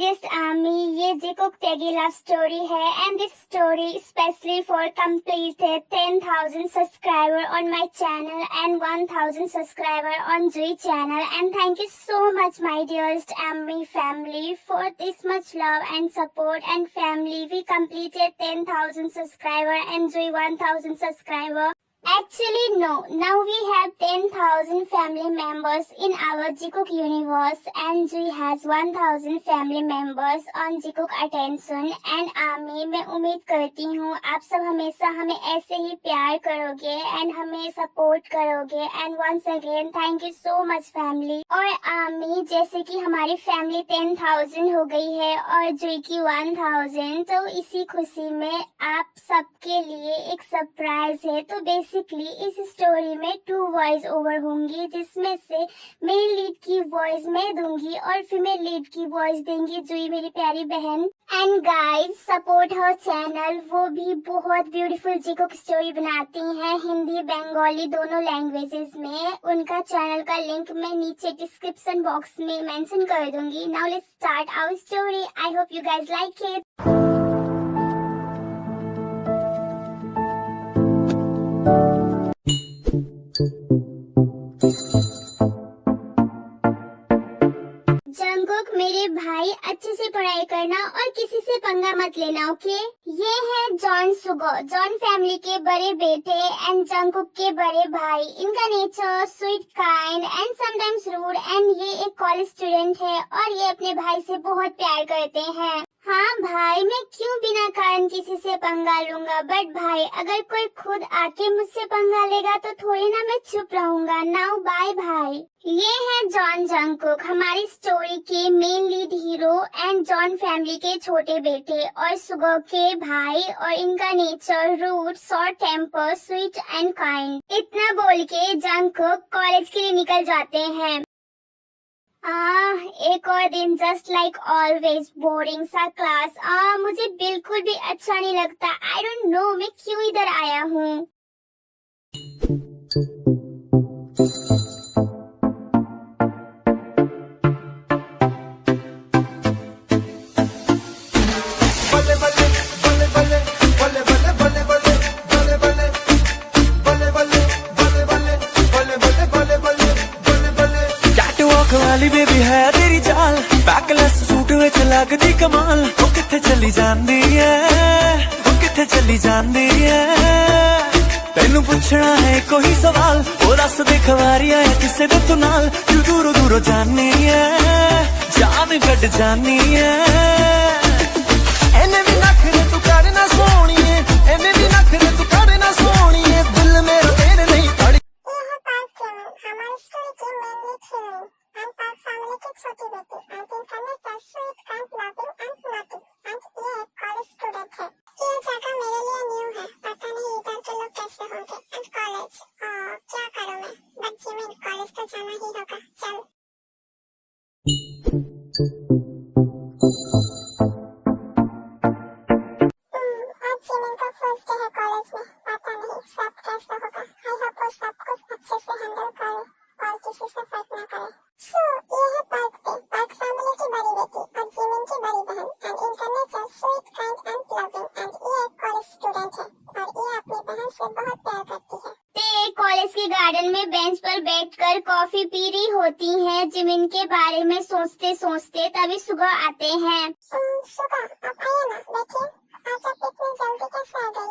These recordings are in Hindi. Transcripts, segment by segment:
dearest Ami, ये Jikook Tegi love story है and this story especially for completed 10,000 subscriber on my channel and 1,000 subscriber on Jui channel, and thank you so much my dearest Ami family for this much love and support, and family we completed 10,000 subscriber and Jui 1,000 subscriber. Actually no, now we have 10,000 family members in our Jikook universe and Jui has 1,000 family members on Jikook attention and Ami, मैं उम्मीद करती हूँ आप सब हमेशा हमें ऐसे ही प्यार करोगे एंड हमें सपोर्ट करोगे and once again thank you so much family. और आमी, जैसे कि हमारी फैमिली 10,000 हो गई है और जुई की 1,000, तो इसी खुशी में आप सबके लिए एक सरप्राइज है। तो बेसिकली इस स्टोरी में 2 वॉइस ओवर होंगी, जिसमें से मेल लीड की वॉइस मैं दूंगी और फीमेल लीड की वॉइस देंगी जुई मेरी प्यारी बहन। And guys support her channel, वो भी बहुत ब्यूटीफुल जिकोक स्टोरी बनाती हैं हिंदी बंगाली दोनों लैंग्वेजेस में। उनका चैनल का लिंक मैं नीचे डिस्क्रिप्शन बॉक्स में मेंशन कर दूंगी। Now let's start our story. I hope you guys like it. Jungkook मेरे भाई, अच्छे से पढ़ाई करना और किसी से पंगा मत लेना, ओके? ये है जॉन सुगो, जॉन फैमिली के बड़े बेटे एंड जंगकुक के बड़े भाई। इनका nature sweet, kind and sometimes rude, and ये एक कॉलेज स्टूडेंट है और ये अपने भाई से बहुत प्यार करते हैं। हाँ भाई, मैं क्यों बिना कारण किसी से पंगा लूंगा, बट भाई अगर कोई खुद आके मुझसे पंगा लेगा तो थोड़ी ना मैं चुप रहूंगा। नाउ बाय भाई। ये है जॉन जंगकुक, हमारी स्टोरी के main lead hero and Jeon family के छोटे बेटे और सुगो के भाई, और इनका nature rude, short temper, sweet and kind. इतना बोल के जंगकुक कॉलेज के लिए निकल जाते हैं। एक और दिन जस्ट लाइक ऑलवेज बोरिंग सा क्लास। मुझे बिल्कुल भी अच्छा नहीं लगता। आई डोंट नो मैं क्यों इधर आया हूँ। वाली बेबी है तेरी चाल, बैकलेस सूट विच लगदी कमाल। वो किथे चली जांदी है, वो किथे चली जांदी है, तेनू पुछना है कोई सवाल। वो दस दे खवारियां है किसे दे तू नाल, तू दूरों दूरों जानी है, जान कट जानी है। एने भी नखरे तू करना सोनिए, एने भी नखरे तू करना सोनिए, दिल मेरा तेरे नहीं पड़ी। छोटी बेटी एंड इनका nature sweet, kind, loving and naughty, and ये एक कॉलेज स्टूडेंट है। ये जगह मेरे लिए न्यू है, पता नहीं इधर के लोग कैसे होंगे। एंड कॉलेज क्या करूँ मैं, बट जिमिन कॉलेज तो जाना ही होगा। चल आज जिमिन का फर्स्ट डे है कॉलेज में, पता नहीं सब कैसा होगा। आई होप वो सब कुछ अच्छे से हैंडल करे और किसी से फाइट ना करे। ये है पार्क पे, पार्क फैमिली की बड़ी बेटी और जिमिन की बड़ी बहन, एंड इनका nature sweet, kind and loving, and ये एक कॉलेज स्टूडेंट है और ये अपनी बहन से बहुत प्यार करती है। ते कॉलेज के गार्डन में बेंच पर बैठकर कॉफी पी रही होती हैं। जिमिन के बारे में सोचते सोचते तभी सुबह आते हैं। सुबह आप आइए ना, बैठिए। आज आप इतनी जल्दी कैसे आ गई?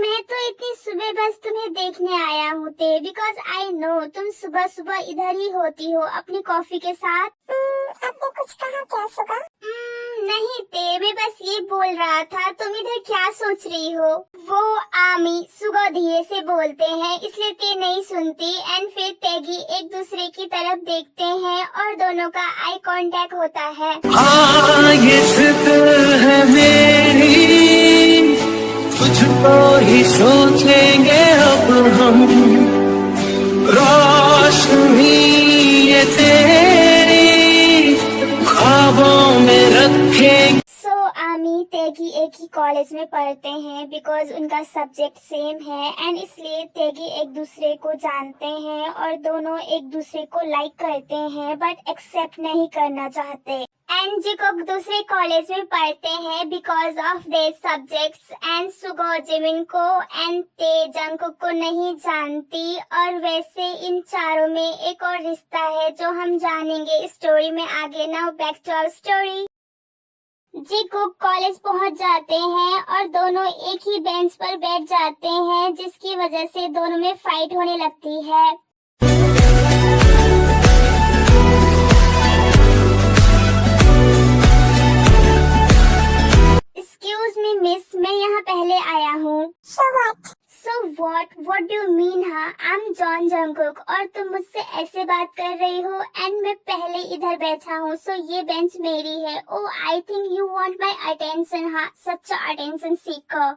मैं तो इतनी सुबह बस तुम्हें देखने आया हूँ ते, बिकॉज आई नो तुम सुबह सुबह इधर ही होती हो अपनी कॉफी के साथ। आपने कुछ कहा क्या सुबह? नहीं ते, मैं बस ये बोल रहा था तुम इधर क्या सोच रही हो। वो आमी सुबह धीरे से बोलते हैं इसलिए ते नहीं सुनती, एंड फिर तेगी एक दूसरे की तरफ देखते हैं और दोनों का आई कांटेक्ट होता है। हाँ ये जिद है मेरी, तुझको ही सोचेंगे अब हम, रोशनी ये तेरी ख्वाबों में रखेंगे। सो आमी, तेगी तेगी एक ही कॉलेज में पढ़ते हैं बिकॉज उनका सब्जेक्ट सेम है एंड इसलिए तेगी एक दूसरे को जानते हैं और दोनों एक दूसरे को लाइक करते हैं बट एक्सेप्ट नहीं करना चाहते। एंड जिकोक दूसरे कॉलेज में पढ़ते हैं because of their subjects and Suga Jimin को एंड ते जंगकुक को नहीं जानती। और वैसे इन चारों में एक और रिश्ता है जो हम जानेंगे स्टोरी में आगे। Now back to our story. Jikook college पहुंच जाते हैं और दोनों एक ही बेंच पर बैठ जाते हैं जिसकी वजह से दोनों में फाइट होने लगती है। एक्सक्यूज मी मिस, मैं यहाँ पहले आया हूँ। So what do you mean? हाँ, I'm John Jungkook और तुम मुझसे ऐसे बात कर रही हो एंड मैं पहले इधर बैठा हूँ सो ये बेंच मेरी है। Oh, I think you want my attention। हाँ, सच्चा अटेंशन सीकर।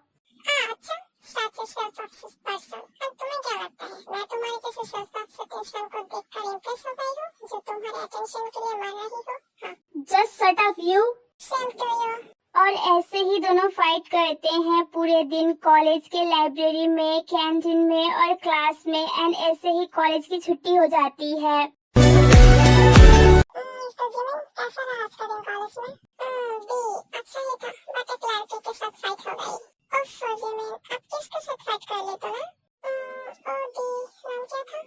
अच्छा, सच सेल्फ पर्सन। अब तुम्हें क्या लगता है मैं तुम्हारे जैसे सेल्फ एक्सपेक्टेशन को देखकर इम्प्रेस हो गई हूँ जो तुम्हारे अटेंशन के लिए मर रही हो? हाँ। Just shut up you। Same to you। और ऐसे ही दोनों फाइट करते हैं पूरे दिन कॉलेज के लाइब्रेरी में, कैंटीन में और क्लास में एंड ऐसे ही कॉलेज की छुट्टी हो जाती है। तो जिमिन कैसा रहा आज का दिन कॉलेज में? बी अच्छा ही था बट एक लड़के के साथ फाइट हो गई। उफ जिमिन अब किसके साथ फाइट कर ले तो ना? ओ दी नाम क्या था?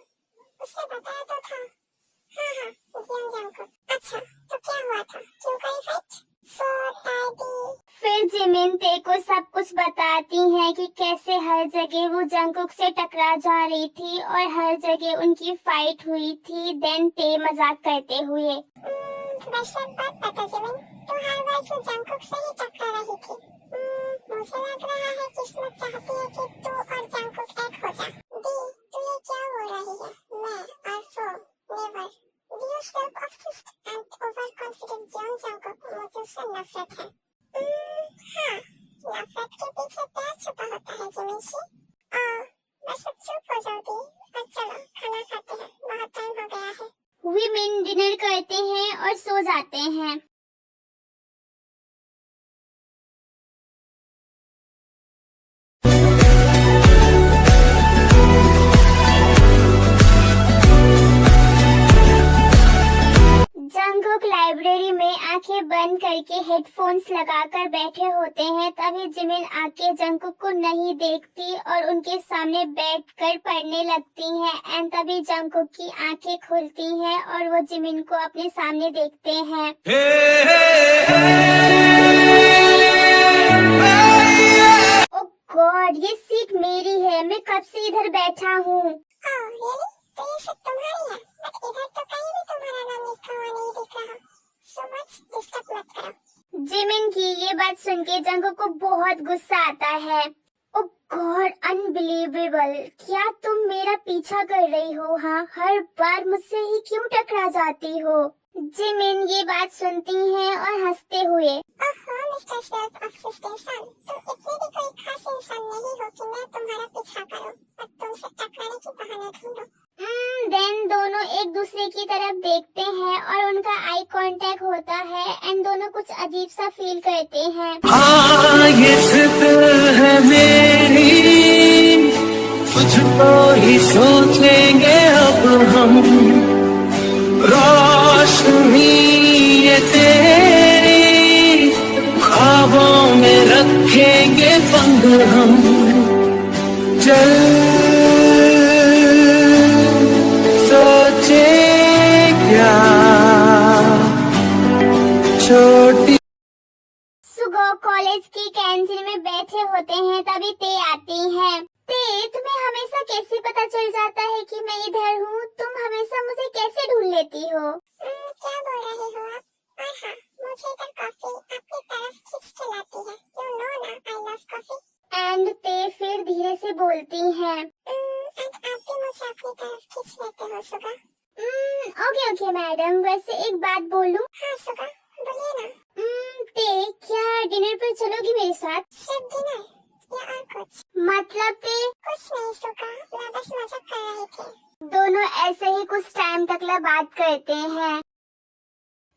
उसने बताया तो था। हाँ जियन जंगकुक। अच्छा तो क्या हुआ था? क्यों करी फाइट? फिर जिमिन ते को सब कुछ बताती हैं कि कैसे हर जगह वो जंगकुक से टकरा जा रही थी और हर जगह उनकी फाइट हुई थी। देन ते मजाक करते हुए वैसे एक बात बता जिमिन, तू हर बार तो जंगकुक से ही टकरा रही थी। मुझे लग रहा है किस्मत चाहती है कि तू और जंगकुक एक हो जा। दी तू ये क्या बोल रही है? मैं और so never. You self-obsessed and overconfident Jeon Jungkook मुझे उससे नफरत है। हाँ, नफरत के पीछे प्यार छुपा होता है जिमिन। बस अब चुप हो जाओ दी और चलो खाना खाते हैं, बहुत टाइम हो गया है। विमेन डिनर करते हैं और सो जाते हैं। जंगकुक लाइब्रेरी में आंखें बंद करके हेडफोन्स लगाकर बैठे होते हैं। तभी जिमिन आके जंगकुक को नहीं देखती और उनके सामने बैठकर पढ़ने लगती हैं एंड तभी जंगकुक की आंखें खुलती हैं और वो जिमिन को अपने सामने देखते हैं। ओह गॉड, ये सीट मेरी है, मैं कब से इधर बैठा हूँ। रियली? तो ये सब तुम्हारी है? बट इधर तो कहीं भी तुम्हारा नाम लिखा हुआ नहीं दिख रहा। सो मच डिस्टर्ब मत करो। जिमिन की ये बात सुन के जंगकुक को बहुत गुस्सा आता है। ओह गॉड, अनबिलीवेबल, क्या तुम मेरा पीछा कर रही हो? हाँ, हर बार मुझसे ही क्यों टकरा जाती हो? जिमिन ये बात सुनती हैं और हंसते हुए ओहो मिस्टर सेल्फ ऑब्सेस्ड इंसान, तुम इतने भी कोई खास इंसान नहीं हो कि मैं तुम्हारा पीछा करूं और तुमसे टकराने की बहाने ढूंढूं। देन दोनों एक दूसरे की तरफ देखते हैं और उनका आई कांटेक्ट होता है एंड दोनों कुछ अजीब सा फील करते हैं। हाँ ये फिक्र है मेरी, तुझको ही सोचेंगे अब हम, रोशनी ये तेरी ख्वाबों में रखेंगे बंद हम। चल सोचे क्या छोटी। सुगो कॉलेज की कैंटीन में बैठे होते हैं तभी ते आती हैं। ते, तुम्हें हमेशा कैसे पता चल जाता है कि मैं इधर हूँ? तुम हमेशा मुझे कैसे ढूंढ लेती हो? क्या बोल रही हो आप? और हाँ, मुझे इधर कॉफी आपकी तरफ खींच के लाती है। You know ना, I love coffee। एंड ते फिर धीरे से बोलती हैं। एंड आप भी मुझे अपनी तरफ खींच लेते हो सुगा। ओके मैडम, वैसे एक बात बोलूं? हाँ सुगा, बोलिए ना। ते, क्या डिनर पर चलोगी मेरे साथ? सिर्फ डिनर या और कुछ? मतलब ते कुछ नहीं सुगा, मैं बस मजाक कर रही थी। दोनों ऐसे ही कुछ टाइम तक बात करते हैं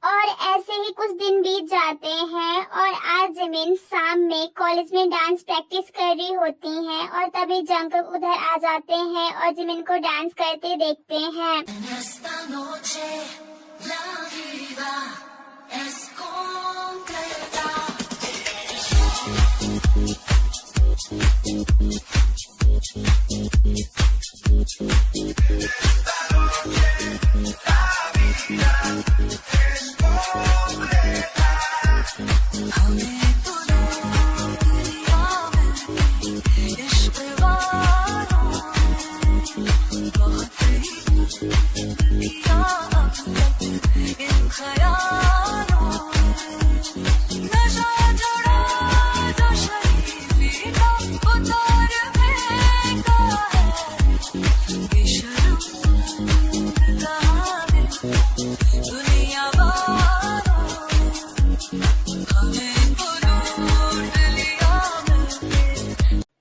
और ऐसे ही कुछ दिन बीत जाते हैं और आज जिमिन शाम में कॉलेज में डांस प्रैक्टिस कर रही होती हैं और तभी जंगकुक उधर आ जाते हैं और जिमिन को डांस करते देखते हैं। Esta noche la vida es completa. हमें तो दुनिया में इश्क वालों ने बहुत ही किया अब तक इन ख्यालों में। नशा चढ़ा जो शरीफी का उतार फेंका है, बेशर्म कहाँ है दुनिया वालों, हमें तो लूट लिया मिलके।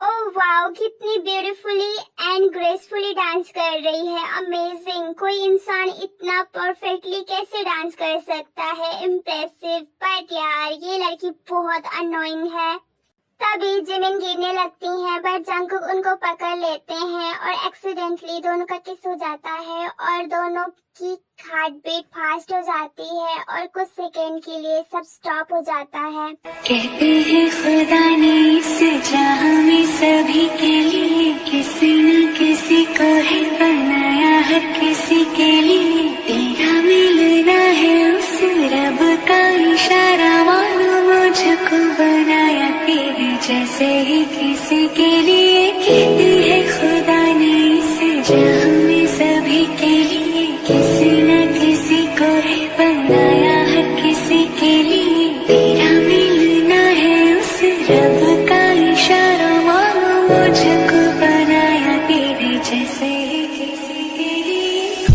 ओह वाओ, कितनी ब्यूटीफुली एंड ग्रेसफुली डांस कर रही है। अमेजिंग। कोई इंसान इतना परफेक्टली कैसे डांस कर सकता है। इम्प्रेसिव। बट यार ये लड़की बहुत अनोइंग है। तभी जिमिन गिरने लगती हैं बट जंगकुक उनको पकड़ लेते हैं और एक्सीडेंटली दोनों का किस हो जाता है और दोनों की हार्ट बीट फास्ट हो जाती है और कुछ सेकेंड के लिए सब स्टॉप हो जाता है। कहते हैं खुदा ने इस जहां में सभी के लिए किसी न किसी को है बनाया, हर किसी के लिए तेरा मिलना है उस रब का इशारा, मानो मुझको बनाया तेरे जैसे ही किसी के लिए। कहते हैं खुदा ने इस जहां में सभी के लिए किसी न किसी को है बनाया, हर किसी के लिए तेरा मिलना है उस रब का इशारा, मानो मुझको बनाया तेरे जैसे ही किसी के लिए।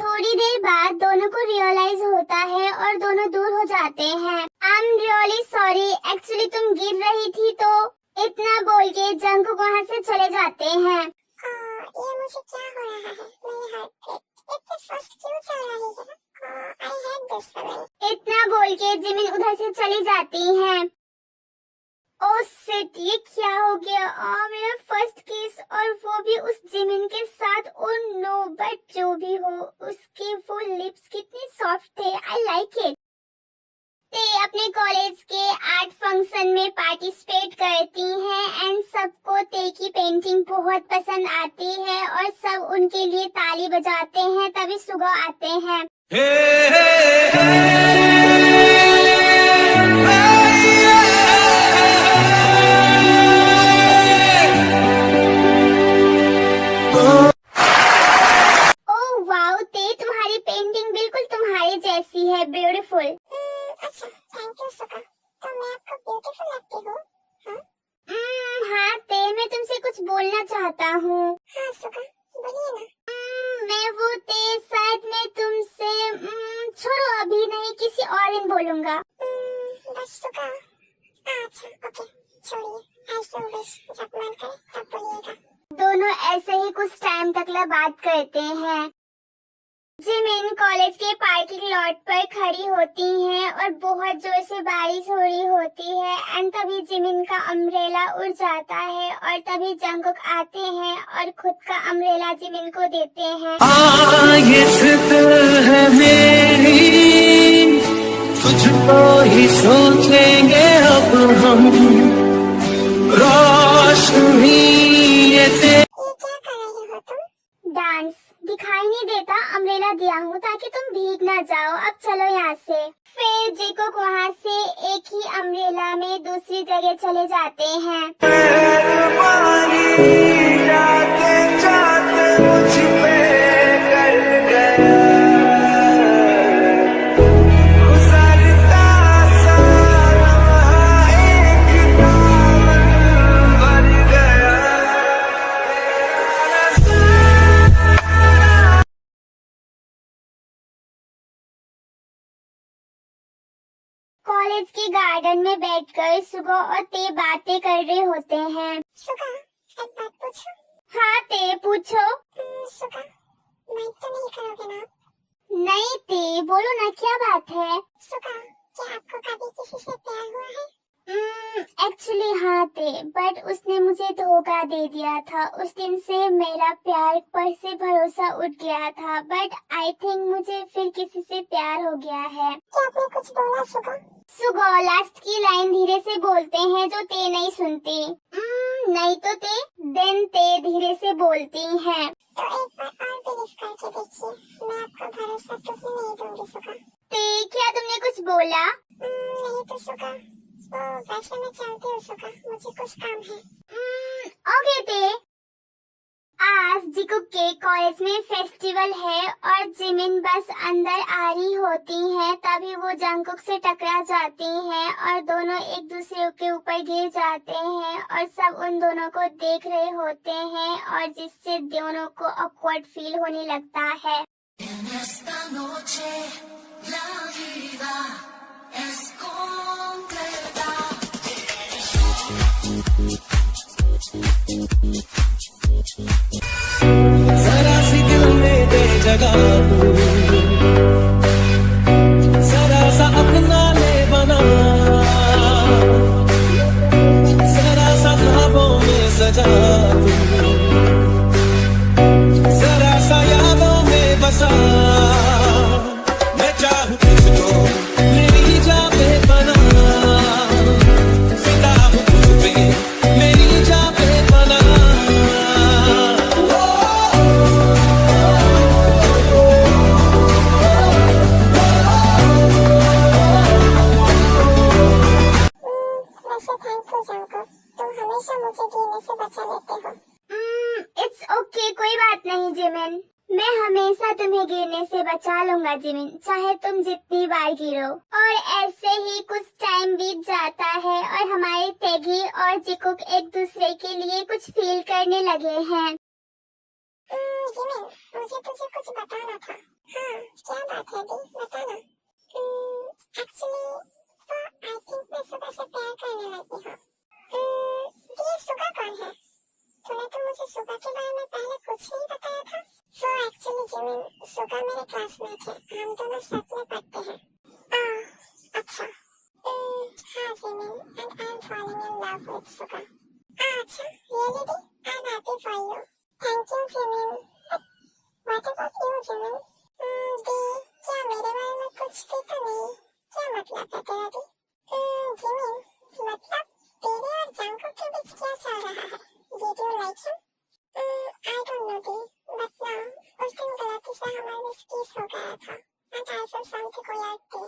थोड़ी देर बाद दोनों को रियलाइज होता है और दोनों दूर हो जाते हैं। I am really sorry, actually तुम गिर रही थी तो इतना बोल के जंगकुक वहाँ से चले जाते हैं। ये मुझे क्या हो रहा है, मेरी हार्ट बीट इतनी फास्ट क्यों चल रही है? I hate this feeling. इतना बोल के जिमिन उधर से चली जाती हैं। ओह शिट, ये क्या हो गया? मेरा फर्स्ट किस और वो भी उस जिमिन के साथ। ओह नो, बट जो भी हो उसके वो लिप्स कितने सॉफ्ट थे। I like it. ते अपने कॉलेज के आर्ट फंक्शन में पार्टिसिपेट करती हैं एंड सबको ते की पेंटिंग बहुत पसंद आती है और सब उनके लिए ताली बजाते हैं। तभी सुगो आते हैं। ओह वाओ ते, तुम्हारी पेंटिंग बिल्कुल तुम्हारे जैसी है। ब्यूटीफुल। अच्छा, थैंक यू सुका। तो मैं आपको ब्यूटीफुल लगती हूँ? हाँ हाँ ते, मैं तुमसे कुछ बोलना चाहता हूँ। हाँ सुका, बोलिए ना। मैं वो ते, शायद मैं तुमसे छोड़ो, अभी नहीं, किसी और दिन बोलूंगा। बस सुका। अच्छा ओके, छोड़िए। आई विश जब मन करे तब बोलिएगा। दोनों ऐसे ही कुछ टाइम तक बात करते हैं। जिमिन कॉलेज के पार्किंग लॉट पर खड़ी होती हैं और बहुत जोर से बारिश हो रही होती है एंड तभी जिमिन का अम्ब्रेला उड़ जाता है और तभी जंगकुक आते हैं और खुद का अम्ब्रेला जिमिन को देते हैं। ये जिद है मेरी, तुझको ही सोचेंगे अब हम, रोशनी ये क्या कर रही हो तुम? डांस। दिखाई नहीं देता, अम्ब्रेला दिया हूँ ताकि तुम भीग ना जाओ। अब चलो यहाँ से। फिर जंगकुक वहाँ से एक ही अम्ब्रेला में दूसरी जगह चले जाते हैं। जाते जाते मुझ पे कर गया, गुजरता सा लम्हा एक दामन भर गया। कॉलेज के गार्डन में बैठकर सुगो और ते बातें कर रहे होते हैं। सुका, एक बात पूछूं? हाँ ते, पूछो। सुका, माइक तो नहीं करोगे ना? नहीं ते, बोलो ना क्या बात है। सुगा, क्या आपको कभी किसी से प्यार हुआ है? एक्चुअली हाँ थे, बट उसने मुझे धोखा दे दिया था। उस दिन से मेरा प्यार पर से भरोसा उठ गया था, बट आई थिंक मुझे फिर किसी से प्यार हो गया है। क्या आपने कुछ बोला सुगा? सुगो, लास्ट की लाइन धीरे से बोलते हैं जो ते नहीं सुनती। नहीं तो ते, देन ते धीरे से बोलती हैं। तो एक बार और बिलीव करके देखिए, मैं आपको भरोसा कभी नहीं दूंगी सुगा। ते, क्या तुमने कुछ बोला? नहीं तो सुगा, वैसे मैं चलती हूँ सुगा, मुझे कुछ काम है। ओके ते। आज जिकुक के कॉलेज में फेस्टिवल है और जिमिन बस अंदर आ रही होती हैं, तभी वो जंगकुक से टकरा जाती हैं और दोनों एक दूसरे के ऊपर गिर जाते हैं और सब उन दोनों को देख रहे होते हैं और जिससे दोनों को ऑकवर्ड फील होने लगता है। जरा सी दिल में दे जगह तू, जरा सा अपना ले बना, जरा सा ख्वाबों में सजा तू, जरा सा यादों में बसा। मैं चाहूँ तुझको मेरी जान पे बना, फिदा हूँ तुझ पे मेरी जान पे बना। वैसे थैंक यू जंगकुक, तुम हमेशा मुझे गिरने से बचा लेते हो। इट्स ओके, कोई बात नहीं जिमिन, मैं हमेशा तुम्हें गिरने से बचा लूंगा जिमिन, चाहे तुम जितनी बार गिरो। और ऐसे ही कुछ टाइम बीत जाता है और हमारे तेगी और जिकुक एक दूसरे के लिए कुछ फील करने लगे हैं। जिमिन, मुझे तुझे कुछ बताना था। हाँ, क्या बात है दी, बताना। एक्चुअली तो आई थिंक मैं सुगा से प्यार करने लगी हूँ। ये सुगा कौन है? तूने तो मुझे सुगा के बारे में पहले कुछ नहीं बताया था। So actually जिमिन, सुगा मेरे क्लासमेट है, हम दोनों साथ में पढ़ते हैं। अच्छा। हाँ Jimin, and I am falling in love with Suga. अच्छा, really दी? I am happy for you. Thank you Jimin. What about you Jimin? दी, क्या मेरे बारे में कुछ भी तो नहीं? क्या मतलब है तेरा दी? जिमिन, मतलब तेरे और जंगकुक के बीच क्या चल रहा है? Did you like him? I don't know the, but now उस दिन गलती से हमारे बीच किस हो गया था, and I feel something weird दी।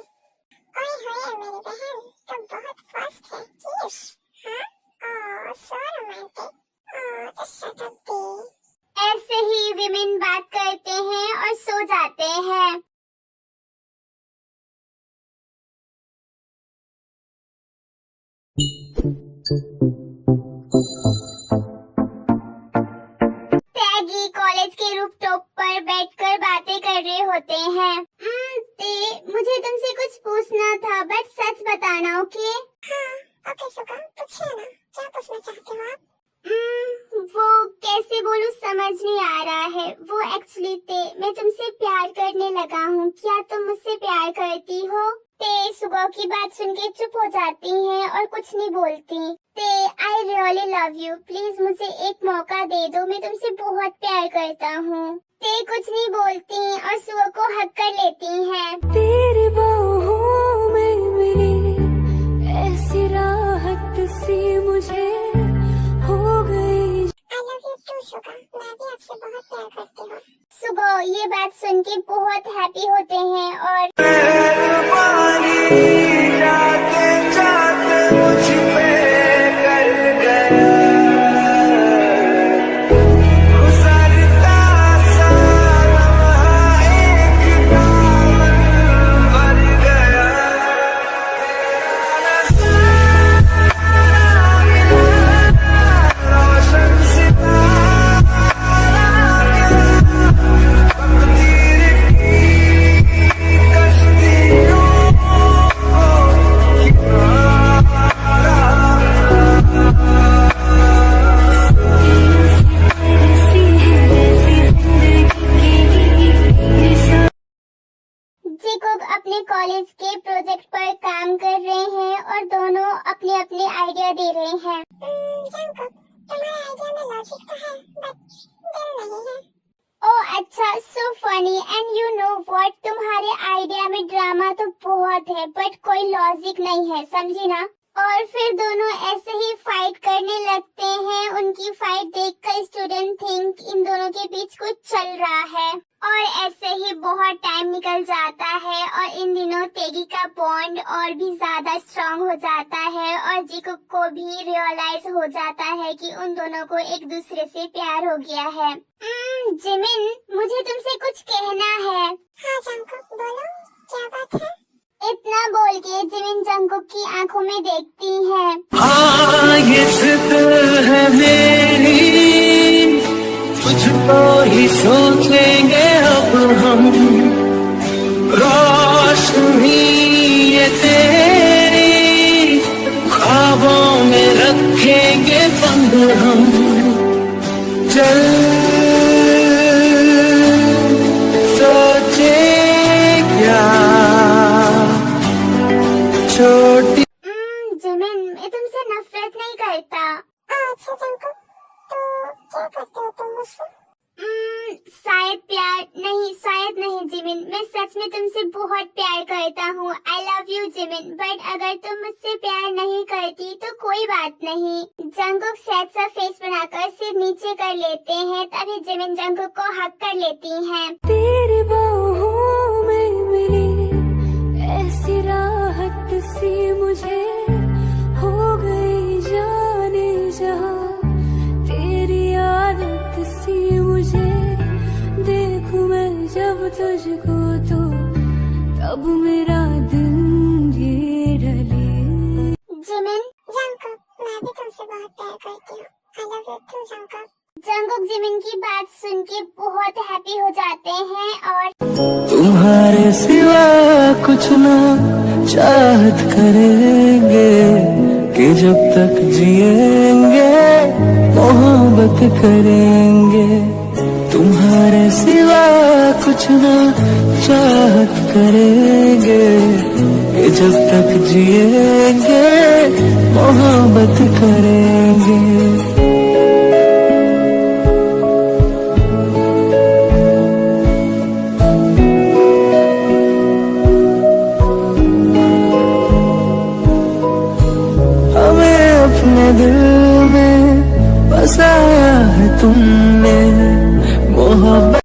ओए होए मेरी बहन, तुम बहुत फास्ट है, किस? हाँ? Oh, so romantic. Oh, just shut up दी। ऐसे ही विमेन बात करते हैं और सो जाते हैं। टैगी कॉलेज के रूफटॉप पर बैठकर बातें कर रहे होते हैं। मुझे तुमसे कुछ पूछना था, बट सच बताना, ओके? हाँ, ओके सुगा, पूछिए ना, क्या पूछना चाहते हो आप? वो कैसे बोलूं समझ नहीं आ रहा है। वो एक्चुअली मैं तुमसे प्यार करने लगा हूँ, क्या तुम मुझसे प्यार करती हो? ते सुगा की बात सुन के चुप हो जाती हैं और कुछ नहीं बोलती। ते, I really love you, please मुझे एक मौका दे दो, मैं तुमसे बहुत प्यार करता हूँ। ते कुछ नहीं बोलती और सुगा को हक कर लेती हैं। तेरी बाहों में मिली ऐसी राहत सी मुझे हो गई। I love you too सुगा, मैं भी आपसे बहुत प्यार करती हूँ। सुगा ये बात सुन के बहुत हैप्पी होते हैं और जाते जाते मुझ पे कर गया, गुजरता सा लम्हा एक दामन भर काम कर रहे हैं और दोनों अपने अपने आइडिया दे रहे हैं। जंगकुक, तुम्हारे आइडिया में लॉजिक तो है बट दिल नहीं है। ओह अच्छा, so funny. And you know what, तुम्हारे आइडिया में ड्रामा तो बहुत है बट कोई लॉजिक नहीं है, समझी ना। और फिर दोनों ऐसे ही फाइट करने लगते हैं। उनकी फाइट देखकर स्टूडेंट थिंक इन दोनों के बीच कुछ चल रहा है और ऐसे ही बहुत टाइम निकल जाता है और इन दिनों तेगी का बॉन्ड और भी ज्यादा स्ट्रांग हो जाता है और जिकुक को भी रियलाइज हो जाता है कि उन दोनों को एक दूसरे से प्यार हो गया है। जिमिन, मुझे तुमसे कुछ कहना है। हाँ जंगकुक, बोलो क्या बात है। इतना बोल के जिमिन जंगकुक की आंखों में देखती है। हाँ ये जिद है मेरी, तुझको ही सोचेंगे अब हम, रोशनी ये तेरी ख्वाबों में रखेंगे बंद हम, चल सोचे क्या छोटी। जिमिन, मैं तुमसे नफरत नहीं करता। अच्छा जंगकुक, तो क्या करते हो तुम मुझसे। शायद नहीं जिमिन, मैं सच में तुमसे बहुत प्यार करता हूँ। I love you Jimin, but अगर तुम मुझसे प्यार नहीं करती तो कोई बात नहीं। जंगकुक सैड सा फेस बनाकर सिर नीचे कर लेते हैं, तभी जिमिन जंगकुक को हक कर लेती हैं। तेरी बाहों में मिली ऐसी राहत सी मुझे हो गई जाने जहाँ, तेरी आदत सी मुझे देखूं मैं जब तुझको तो तब मेरा दिन ये ढले। जिमिन, जंगकुक, मैं भी तुमसे बहुत प्यार करती हूँ। I love you too Jungkook. Jungkook Jimin की बात सुन के बहुत हैप्पी हो जाते हैं और तुम्हारे सिवा कुछ ना चाहत करेंगे कि जब तक जिएंगे मोहब्बत करेंगे, तुम्हारे सिवा कुछ ना चाहत करेंगे कि जब तक जिएंगे मोहब्बत करेंगे। अपने दिल में बसाया है तुमने मोहब्बत।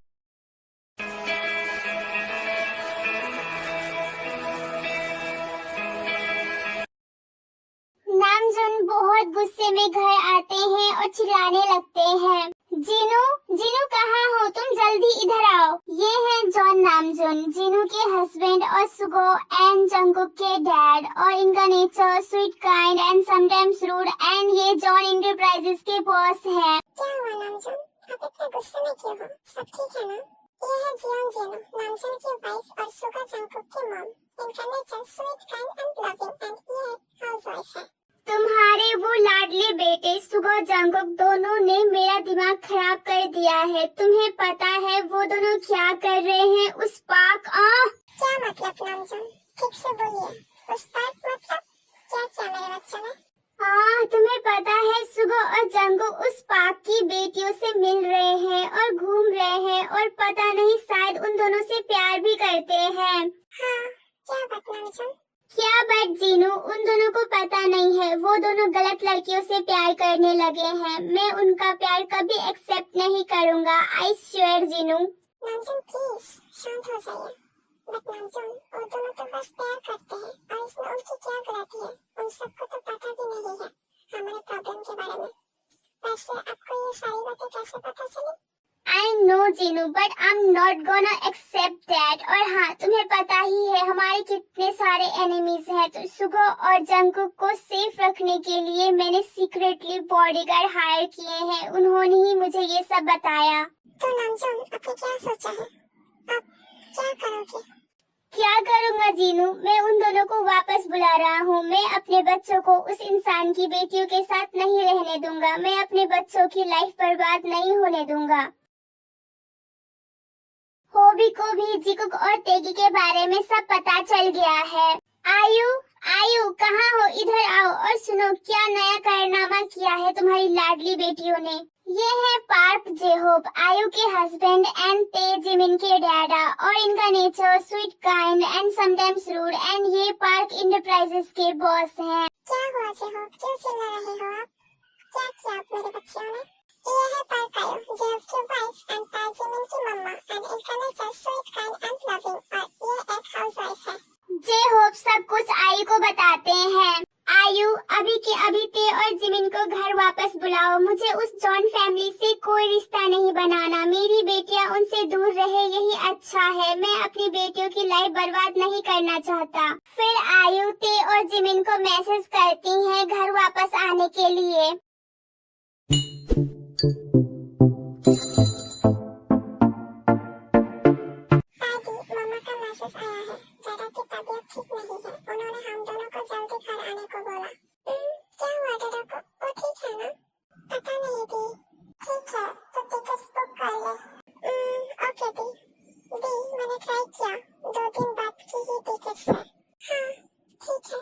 नामजुन बहुत गुस्से में घर आते हैं और चिल्लाने लगते हैं। जीनू, जीनू कहाँ हो तुम, जल्दी इधर आओ। ये है जॉन नामजुन, जीनू के हस्बैंड और सुगो एंड जंगकुक के डैड, और इनका nature sweet, kind and sometimes rude, and ये जॉन इंटरप्राइजेस के बॉस हैं। क्या हुआ नामजुन, आप इतने गुस्से में क्यों हो, सब ठीक है ना। ये है जियोन जीनू, नामजुन की वाइफ और सुगा जंगकुक की मॉम। इनका nature sweet, kind and loving, and ये हाउसवाइफ है। तुम्हारे वो लाडले बेटे सुगो जंगकुक दोनों ने मेरा दिमाग खराब कर दिया है। तुम्हें पता है वो दोनों क्या कर रहे हैं उस पार्क। क्या मतलब नामजुन, ठीक से बोलिए। उस पार्क मतलब क्या क्या मेरे बच्चे ने। तुम्हें पता है सुगो और जंगकुक उस पार्क की बेटियों से मिल रहे हैं और घूम रहे हैं और पता नहीं शायद उन दोनों से प्यार भी करते हैं। हाँ, क्या बात नामजुन। क्या बात जीनू, उन दोनों को पता नहीं है वो दोनों गलत लड़कियों से प्यार करने लगे हैं। मैं उनका प्यार कभी एक्सेप्ट नहीं करूँगा, आई स्वेयर जीनू। नामजुन प्लीज शांत हो जाइए। बट नामजुन, वो दोनों तो बस प्यार करते हैं और इसमें उनकी क्या गलती है। उन सबको तो पता भी नहीं है हमारे प्रॉब्लम के बारे में। वैसे आपको ये सारी बातें कैसे पता चली। I know Jinu, but I'm not gonna accept that। और हाँ, तुम्हें पता ही है हमारे कितने सारे एनिमीज हैं, तो सुगो और जंगकुक को सेफ रखने के लिए मैंने सीक्रेटली बॉडीगार्ड हायर किए हैं। उन्होंने ही मुझे ये सब बताया। तो नामजुन, आपने क्या सोचा है, आप क्या करोगे। क्या करूँगा जीनू, मैं उन दोनों को वापस बुला रहा हूँ। मैं अपने बच्चों को उस इंसान की बेटियों के साथ नहीं रहने दूंगा। मैं अपने बच्चों की लाइफ बर्बाद नहीं होने दूंगा। होबी को भी जिकुक और तेगी के बारे में सब पता चल गया है। सुनो क्या नया कारनामा किया है तुम्हारी लाडली बेटियों ने। ये है पार्क जेहोप, आयु के हस्बैंड एंड ते जिमिन के डैडा, और इनका nature sweet kind and sometimes rude, and ये पार्क इंटरप्राइजेस के बॉस हैं। क्या हुआ जेहोप, क्यों चिल्ला रहे हो आप? क्या किया आप मेरे बच्चों ने? ये है पार्क आयु, जेहोप की वाइफ एंड ताजिमिन की मम्मा, एंड इनका nature sweet kind and loving, और ये एक हाउसवाइफ है। जेहोप सब कुछ आयु को बताते हैं। आयु, अभी के अभी ते और जिमिन को घर वापस बुलाओ। मुझे उस जॉन फैमिली से कोई रिश्ता नहीं बनाना। मेरी बेटियां उनसे दूर रहे यही अच्छा है। मैं अपनी बेटियों की लाइफ बर्बाद नहीं करना चाहता। फिर आयु ते और जिमिन को मैसेज करती हैं घर वापस आने के लिए। दादी, मम्मा का मैसेज आया है। डैडा की तबीयत ठीक नहीं है। उन्होंने हम दोनों को जल्दी घर आने को बोला। क्या हुआ डैडा को? वो ठीक है ना? पता नहीं दी। ठीक है, तो टिकट्स बुक कर ले। ओके दी। दी, मैंने ट्राई किया। 2 दिन बाद की ही टिकट्स है। हाँ, ठीक है।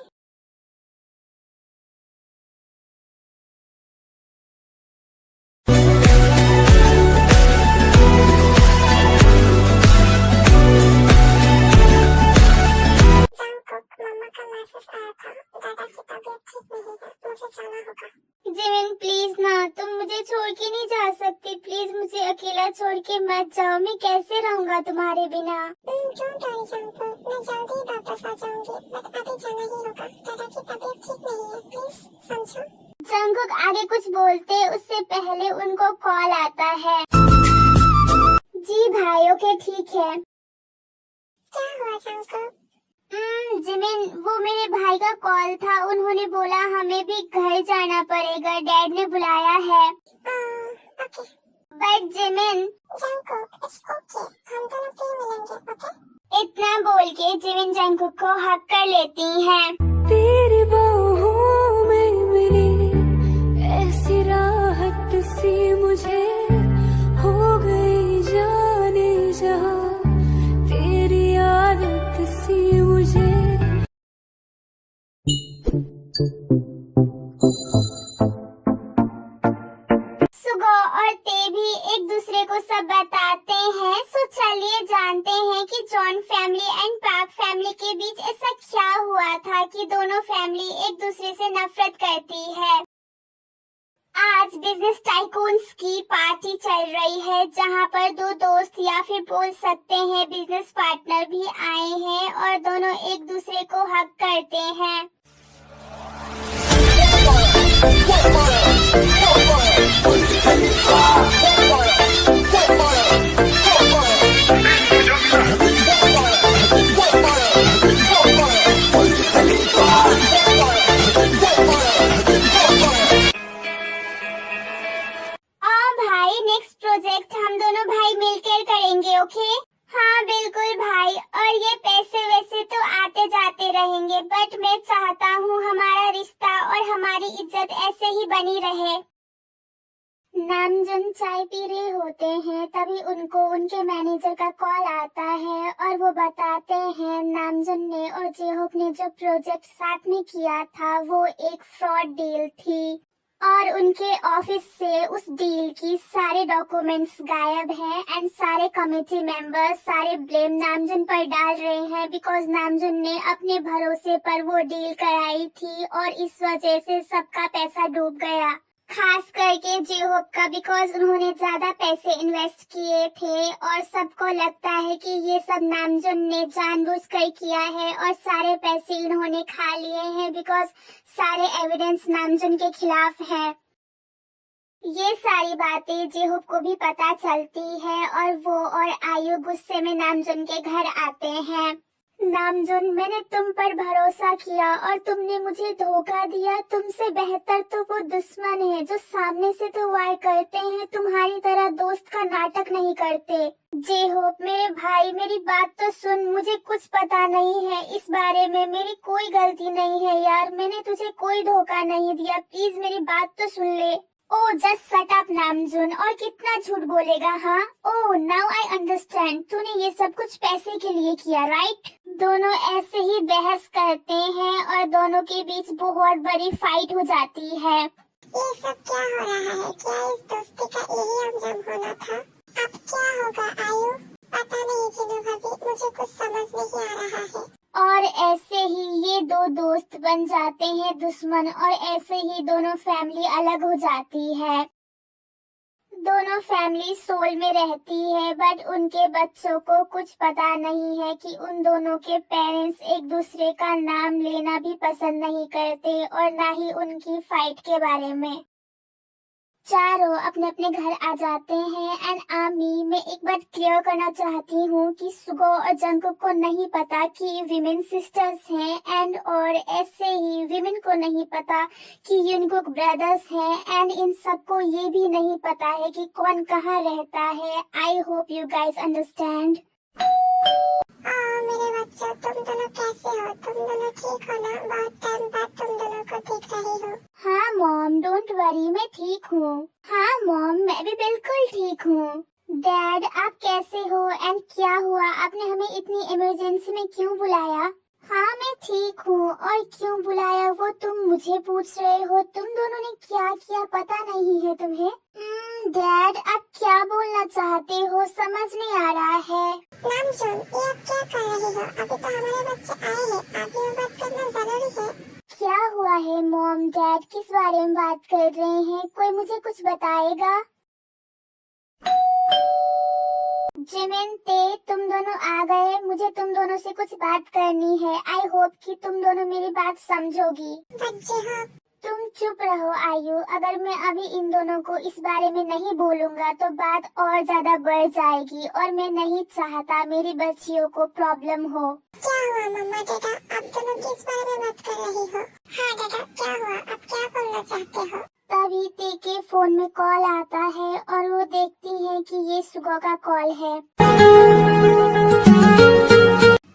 मम्मा का मैसेज आया था। दादा की तबीयत ठीक नहीं है, मुझे जाना होगा। जिमिन प्लीज ना, तुम मुझे छोड़ के नहीं जा सकती। प्लीज मुझे अकेला छोड़ के मत जाओ। मैं कैसे रहूंगा तुम्हारे बिना। डोंट वरी जंगकुक, मैं जल्दी ही वापस आ जाऊंगी, बट अभी जाना ही होगा। दादा की तबीयत ठीक नहीं है, प्लीज समझो। जंगकुक आगे कुछ बोलते उससे पहले उनको कॉल आता है। जी भाई, ओके ठीक है। क्या हुआ जंगकुक? जिमिन, वो मेरे भाई का कॉल था। उन्होंने बोला हमें भी घर जाना पड़ेगा, डैड ने बुलाया है। Okay. But Jimin, Jungkook, it's okay, हम दोनों फिर मिलेंगे, ओके? इतना बोल के जिमिन जंगकुक को हक कर लेती हैं। तेरी बाहों में मिली ऐसी राहत सी मुझे हो गई जाने जहां, तेरी आदत सी मुझे। सुगो और ते भी एक दूसरे को सब बताते हैं। सो चलिए जानते हैं कि John family and park family के बीच ऐसा क्या हुआ था कि दोनों फैमिली एक दूसरे से नफरत करती है। आज बिजनेस टाइकून्स की पार्टी चल रही है जहां पर 2 दोस्त या फिर बोल सकते हैं बिजनेस पार्टनर भी आए हैं और दोनों एक दूसरे को हक करते हैं। भाई नेक्स्ट प्रोजेक्ट हम दोनों भाई मिलकर करेंगे, ओके? हाँ बिल्कुल भाई, और ये पैसे वैसे तो आते जाते रहेंगे, बट मैं चाहता हूँ हमारा रिश्ता और हमारी इज्जत ऐसे ही बनी रहे। नामजुन चाय पी रहे होते हैं तभी उनको उनके मैनेजर का कॉल आता है और वो बताते हैं नामजुन ने और जेहोप ने जो प्रोजेक्ट साथ में किया था वो एक फ्रॉड डील थी और उनके ऑफिस से उस डील की सारे डॉक्यूमेंट्स गायब हैं एंड सारे कमेटी मेंबर्स सारे ब्लेम नामजुन पर डाल रहे हैं बिकॉज नामजुन ने अपने भरोसे पर वो डील कराई थी और इस वजह से सबका पैसा डूब गया, खास करके जेहोप का बिकॉज उन्होंने ज्यादा पैसे इन्वेस्ट किए थे और सबको लगता है कि ये सब नामजुन ने जानबूझकर किया है और सारे पैसे इन्होंने खा लिए हैं बिकॉज सारे एविडेंस नामजुन के खिलाफ है। ये सारी बातें जेहोप को भी पता चलती है और वो और आयु गुस्से में नामजुन के घर आते हैं। नामजुन, मैंने तुम पर भरोसा किया और तुमने मुझे धोखा दिया। तुमसे बेहतर तो वो दुश्मन है जो सामने से तो वार करते हैं, तुम्हारी तरह दोस्त का नाटक नहीं करते। जेहोप मेरे भाई, मेरी बात तो सुन, मुझे कुछ पता नहीं है इस बारे में, मेरी कोई गलती नहीं है यार, मैंने तुझे कोई धोखा नहीं दिया, प्लीज मेरी बात तो सुन ले। ओह जस्ट शट अप नामजुन, और कितना झूठ बोलेगा हाँ? ओह नाउ आई अंडरस्टैंड, तूने ये सब कुछ पैसे के लिए किया राइट? दोनों ऐसे ही बहस करते हैं और दोनों के बीच बहुत बड़ी फाइट हो जाती है। ये सब क्या हो रहा है? क्या इस दोस्ती का यही अंजाम होना था? अब क्या होगा आयु? पता नहीं जीनू भाभी, मुझे कुछ समझ नहीं आ रहा है। और ऐसे ही ये दो दोस्त बन जाते हैं दुश्मन, और ऐसे ही दोनों फैमिली अलग हो जाती है। दोनों फैमिली सोल में रहती है, बट उनके बच्चों को कुछ पता नहीं है कि उन दोनों के पेरेंट्स एक दूसरे का नाम लेना भी पसंद नहीं करते, और ना ही उनकी फाइट के बारे में। चारों अपने अपने घर आ जाते हैं। एंड आमी, मैं एक बात क्लियर करना चाहती हूँ कि सुगो और जंगकुक को नहीं पता कि विमेन सिस्टर्स हैं, एंड और ऐसे ही विमेन को नहीं पता कि युनकुक ब्रदर्स हैं, एंड इन सबको ये भी नहीं पता है कि कौन कहाँ रहता है। आई होप यू गाइस अंडरस्टैंड। मेरे बच्चों, तुम दोनों कैसे हो? तुम दोनों ठीक हो ना? बहुत टाइम बाद तुम दोनों को देख रही हो। हाँ मॉम, डोंट वरी, मैं ठीक हूँ। हाँ मॉम, मैं भी बिल्कुल ठीक हूँ। डैड, आप कैसे हो एंड क्या हुआ? आपने हमें इतनी इमरजेंसी में क्यों बुलाया? हाँ मैं ठीक हूँ, और क्यों बुलाया वो तुम मुझे पूछ रहे हो? तुम दोनों ने क्या किया पता नहीं है तुम्हें? डैड, आप क्या बोलना चाहते हो? समझ नहीं आ रहा है। नामजुन, ये आप क्या कर रही हो? अभी तो हमारे बच्चे आए हैं, आगे वो बात करना जरूरी है। क्या हुआ है मॉम डैड? किस बारे में बात कर रहे हैं? कोई मुझे कुछ बताएगा? जिमिन, ते, तुम दोनों आ गए। मुझे तुम दोनों से कुछ बात करनी है। आई होप कि तुम दोनों मेरी बात समझोगी। बच्चे हो। तुम चुप रहो आयु। अगर मैं अभी इन दोनों को इस बारे में नहीं बोलूंगा तो बात और ज्यादा बढ़ जाएगी, और मैं नहीं चाहता मेरी बच्चियों को प्रॉब्लम हो। क्या हुआ मम्मा डैडा? आप दोनों किस बारे में बात कर रही हो? हाँ डैडा, क्या हुआ? आप क्या बोलना चाहते हो? तभी ते के फोन में कॉल आता है, और वो देखती है कि ये सुगो का कॉल है।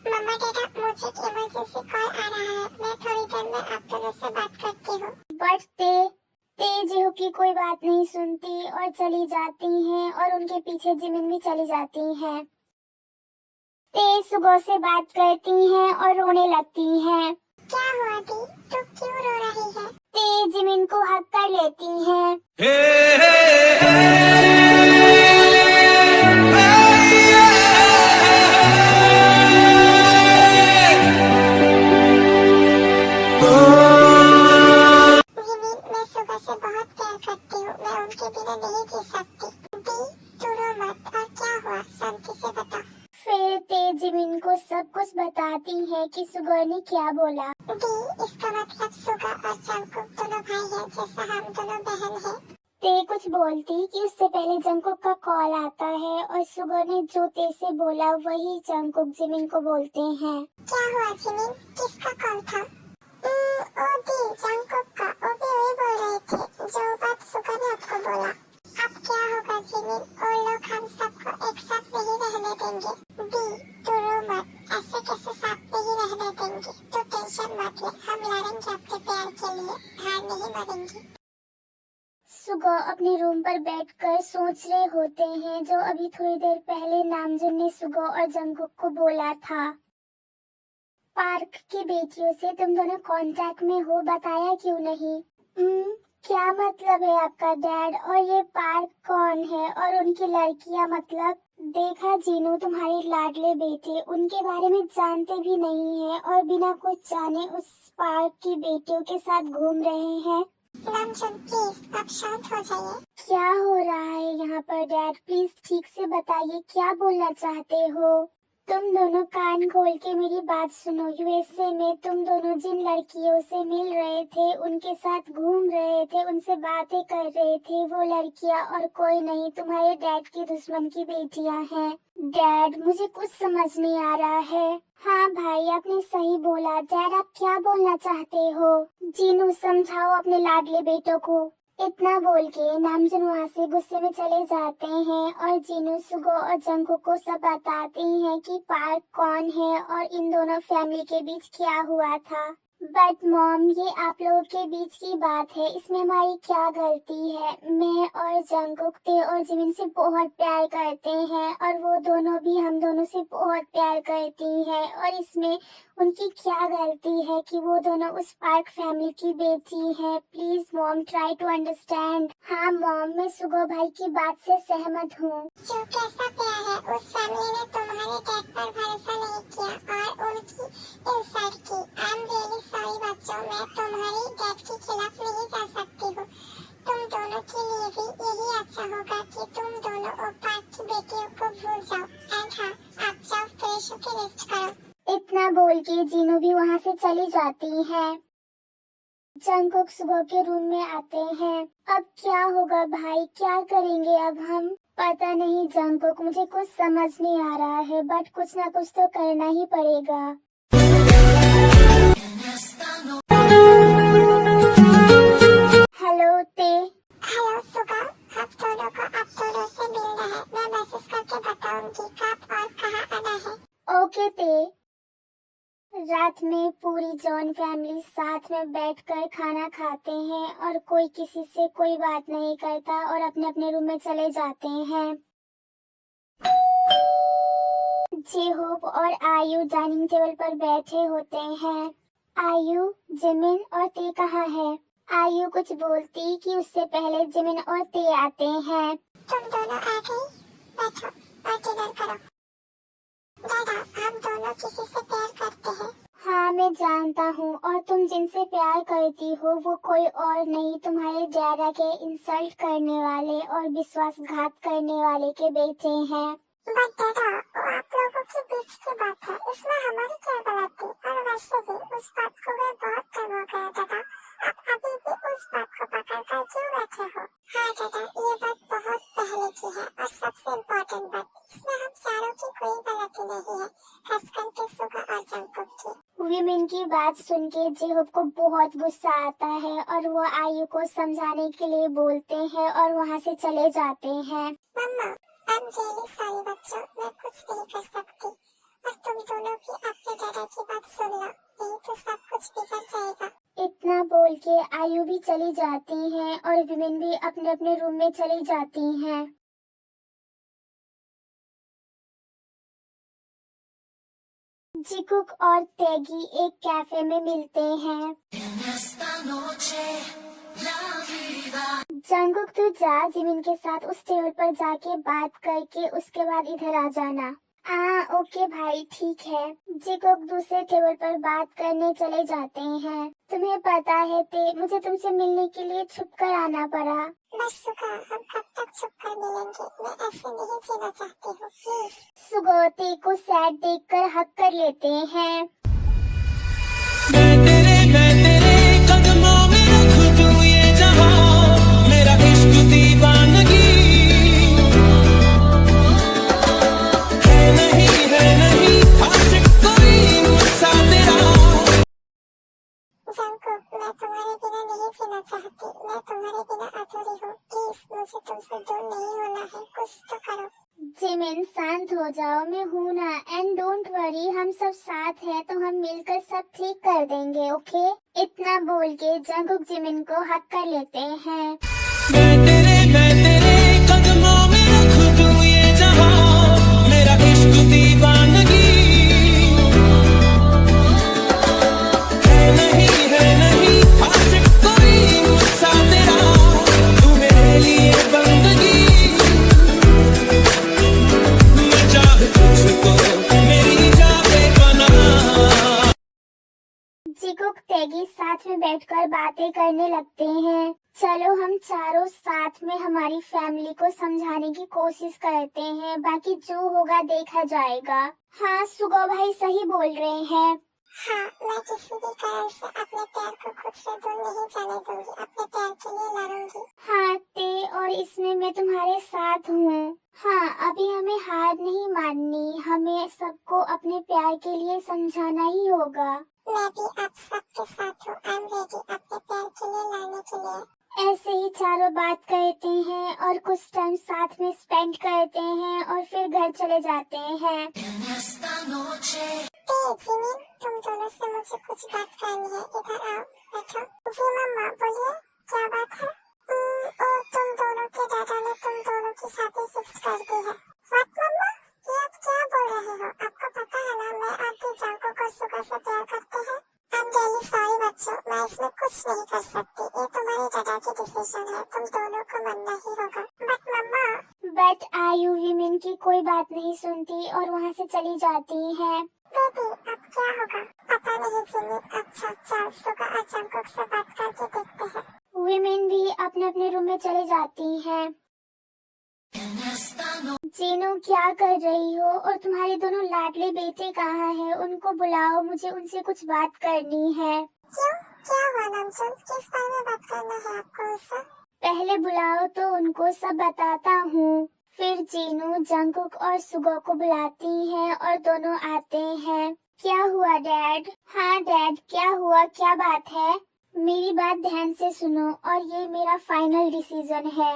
मम्मा डैडा, मुझे एक इमरजेंसी कॉल आ रहा है। मैं थोड़ी देर में आप दोनों से बात करती हूँ। बट ते जेहू की कोई बात नहीं सुनती और चली जाती हैं, और उनके पीछे जिमिन भी चली जाती हैं। ते सुगो से बात करती हैं और रोने लगती हैं। क्या हुआ दी? तू क्यों रो रही है? ते जिमिन को हक कर लेती हैं। जिमिन, मैं सुबह से बहुत प्यार करती हूँ। मैं उनके बिना नहीं जी सकती। दी, तू रो मत। और क्या हुआ? शांति से बता। फिर ते जिमिन को सब कुछ बताती है कि सुगो ने क्या बोला। दी, इसका मतलब सुगा और जंगकुक दोनों भाई हैं, जैसा हम दोनों बहन हैं। ते कुछ बोलती कि उससे पहले जंगकुक का कॉल आता है, और सुगो ने जो ते से बोला वही जंगकुक जिमिन को बोलते हैं। क्या हुआ जिमिन? किसका कॉल था? ओ दी, जंगकुक का। वो भी वही बोल रहे थे जो बात सुगा ने आपको बोला। अब क्या होगा जिमिन? वो लोग हम सबको एक साथ नहीं रहने देंगे। दी, तू रो मत। ऐसे कैसे साथ नहीं रहने देंगे? तो टेंशन मत ले, हम लड़ेंगे अपने प्यार के लिए, हार नहीं मानेंगे। सुगो अपने रूम पर बैठकर सोच रहे होते हैं जो अभी थोड़ी देर पहले नामजुन ने सुगो और जंगकुक को बोला था। पार्क की बेटियों से तुम दोनों कांटेक्ट में हो, बताया क्यों नहीं? क्या मतलब है आपका डैड? और ये पार्क कौन है? और उनकी लड़कियां मतलब? देखा जीनू, तुम्हारे लाडले बेटे उनके बारे में जानते भी नहीं है, और बिना कुछ जाने उस पार्क की बेटियों के साथ घूम रहे हैं। नामजुन प्लीज, आप शांत हो जाइए। क्या हो रहा है यहाँ पर डैड? प्लीज ठीक से बताइए, क्या बोलना चाहते हो? तुम दोनों कान खोल के मेरी बात सुनो। यूएसए में तुम दोनों जिन लड़कियों से मिल रहे थे, उनके साथ घूम रहे थे, उनसे बातें कर रहे थे, वो लड़कियां और कोई नहीं, तुम्हारे डैड की दुश्मन की बेटियां हैं। डैड, मुझे कुछ समझ नहीं आ रहा है। हाँ भाई, आपने सही बोला। डैड, आप क्या बोलना चाहते हो? जीनू, समझाओ अपने लाडले बेटों को। इतना बोल के नामजुन वहाँ से गुस्से में चले जाते हैं, और जीनू सुगो और जंगकुक को सब बताती हैं कि पार्क कौन है और इन दोनों फैमिली के बीच क्या हुआ था। बट मॉम, ये आप लोगों के बीच की बात है, इसमें हमारी क्या गलती है? मैं और जंगकुक ते और जिमिन से बहुत प्यार करते हैं और वो दोनों भी हम दोनों से बहुत प्यार करती हैं, और इसमें उनकी क्या गलती है कि वो दोनों उस पार्क फैमिली की बेटी हैं? Please mom, try to understand. हाँ मॉम, मैं सुगो भाई की बात से सहमत हूँ। जो कैसा प्यार है, उस फैमिली ने तुम्हारे डैड पर भरोसा नहीं किया और उनकी इंसल्ट की। आई एम रियली सॉरी बच्चों, मैं तुम्हारी डैड के खिलाफ नहीं जा सकती हूँ। तुम दोनों के लिए भी यही अच्छा होगा कि तुम दोनों ओ पार्क की बेटियों को भूल जाओ। एंड हाँ, आप जाओ फ्रेश होकर रेस्ट करो। इतना बोल के जीनू भी वहाँ से चली जाती है। जंगकुक सुबह के रूम में आते हैं। अब क्या होगा भाई, क्या करेंगे अब हम? पता नहीं जंगकुक, मुझे कुछ समझ नहीं आ रहा है, बट कुछ ना कुछ तो करना ही पड़ेगा। हेलो ते। हेलो सुगा, आप दोनों को आप दोनों से मिलना है। मैं मैसेज करके बताऊंगी कब और कहाँ आना है। ओके ते। रात में पूरी जॉन फैमिली साथ में बैठकर खाना खाते हैं और कोई किसी से कोई बात नहीं करता और अपने अपने रूम में चले जाते हैं। जेहोप और आयु डाइनिंग टेबल पर बैठे होते हैं। आयु, जिमिन और ते कहाँ है? आयु कुछ बोलती कि उससे पहले जिमिन और ते आते हैं। तुम दोनों आ गई, बैठो और डिनर करो। दादा, हम दोनों किसी से प्यार करते हैं। हाँ मैं जानता हूँ, और तुम जिनसे प्यार करती हो वो कोई और नहीं, तुम्हारे डैडा के इंसल्ट करने वाले और विश्वासघात करने वाले के बेटे हैं। बट दादा, वो आप लोगों के बीच की बात है, इसमें हमारी क्या गलती? और वैसे भी उस बात को मैं बहुत टाइम हो गया दादा, आप अभी भी उस बात को पकड़ कर क्यों बैठे हो? हाँ दादा, ये बात बहुत पहले की है और सबसे इम्पोर्टेंट बात, इसमें हम चारों की कोई गलती नहीं है, खास करके सुगा और जंगकुक की। विमेन की बात सुन के जेहोप को बहुत गुस्सा आता है और वो आयु को समझाने के लिए बोलते हैं और वहाँ से चले जाते हैं। मम्मा, आई एम रियली सॉरी बच्चों, मैं कुछ नहीं कर सकती और तुम दोनों भी अपने दादा की बात सुन लो, नहीं तो सब कुछ बिगड़ जाएगा। इतना बोल के आयु भी चली जाती हैं और विमेन भी अपने अपने रूम में चली जाती हैं। जिकुक और तेगी एक कैफे में मिलते हैं। जंगकुक तू जा, जिमिन के साथ उस टेबल पर जाके बात करके उसके बाद इधर आ जाना। ओके भाई, ठीक है। जिकुक दूसरे टेबल पर बात करने चले जाते हैं। तुम्हें पता है ते, मुझे तुमसे मिलने के लिए छुप कर आना पड़ा। बस सुगा, हम कब तक छुप कर मिलेंगे? मैं ऐसे नहीं जीना चाहती हूँ, प्लीज। सुगोते को सैड देखकर हक कर लेते हैं। मैं तेरे कदमों में रख दूं ये जहां, मेरा इश्क दीवानगी है नहीं आशिक कोई मुझसा तेरा। जंगकुक, मैं तुम्हारे बिना नहीं जीना चाहती, मैं तुम्हारे बिना अधूरी हूँ, प्लीज मुझे तुमसे दूर नहीं होना है, कुछ तो करो। जिमिन शांत हो जाओ, मैं हूँ ना, एंड डोंट वरी, हम सब साथ हैं तो हम मिलकर सब ठीक कर देंगे, ओके? इतना बोल के जंगकुक जिमिन को हक कर लेते हैं। मैं तेरे कदमों में रख दूं ये जहां, मेरा इश्क दीवानगी है नहीं आशिक कोई मुझसा तेरा, तू मेरे लिए बंदगी, मैं चाह तुझको मेरी जाने बना। जिकुक तेगी साथ में बैठकर बातें करने लगते हैं। चलो हम चारों साथ में हमारी फैमिली को समझाने की कोशिश करते हैं, बाकी जो होगा देखा जाएगा। हाँ सुगो भाई सही बोल रहे हैं। हाँ, मैं किसी भी कारण से अपने प्यार को खुद से दूर नहीं जाने दूंगी, अपने प्यार के लिए लड़ूंगी। हाँ ते, और इसमें मैं तुम्हारे साथ हूँ। हाँ, अभी हमें हार नहीं माननी, हमें सबको अपने प्यार के लिए समझाना ही होगा। मैं भी आप सबके साथ हूँ, आई एम रेडी अपने प्यार के लिए लड़ने के लिए। ऐसे ही चारों बात करते हैं और कुछ टाइम साथ में स्पेंड करते हैं और फिर घर चले जाते हैं। जिमिन, तुम दोनों से मुझे कुछ बात करनी है, इधर आओ, बैठो। जी मम्मा, बोलिए, क्या बात है? ओ, तुम दोनों के दादा ने तुम दोनों की शादी फिक्स कर दी है। व्हाट मम्मा, ये आप क्या बोल रहे हो? आपको पता है ना, मैं और भी जंकुक और सुगा से प्यार करते हैं। आई एम रियली सॉरी बच्चों, मैं इसमें कुछ नहीं कर सकती, ये तुम्हारे दादा की डिसीजन है, तुम दोनों को मानना ही होगा। बट मम्मा, बट आयु विमिन की कोई बात नहीं सुनती और वहाँ से चली जाती है। बेबी, अब क्या होगा? पता नहीं जिमी। अच्छा, चल सुगा और जंकुक से बात करके देखते हैं। विमेन भी अपने अपने रूम में चली जाती हैं। जीनू, क्या कर रही हो? और तुम्हारे दोनों लाडले बेटे कहाँ हैं? उनको बुलाओ, मुझे उनसे कुछ बात करनी है। क्यों, क्या हुआ नामचुन? किस बारे में बात करना है आपको उससे? पहले बुलाओ तो उनको सब बताता हूँ। फिर जीनू जंकुक और सुगो को बुलाती है और दोनों आते हैं। क्या हुआ डैड? हाँ डैड, क्या हुआ, क्या बात है? मेरी बात ध्यान से सुनो और ये मेरा फाइनल डिसीजन है।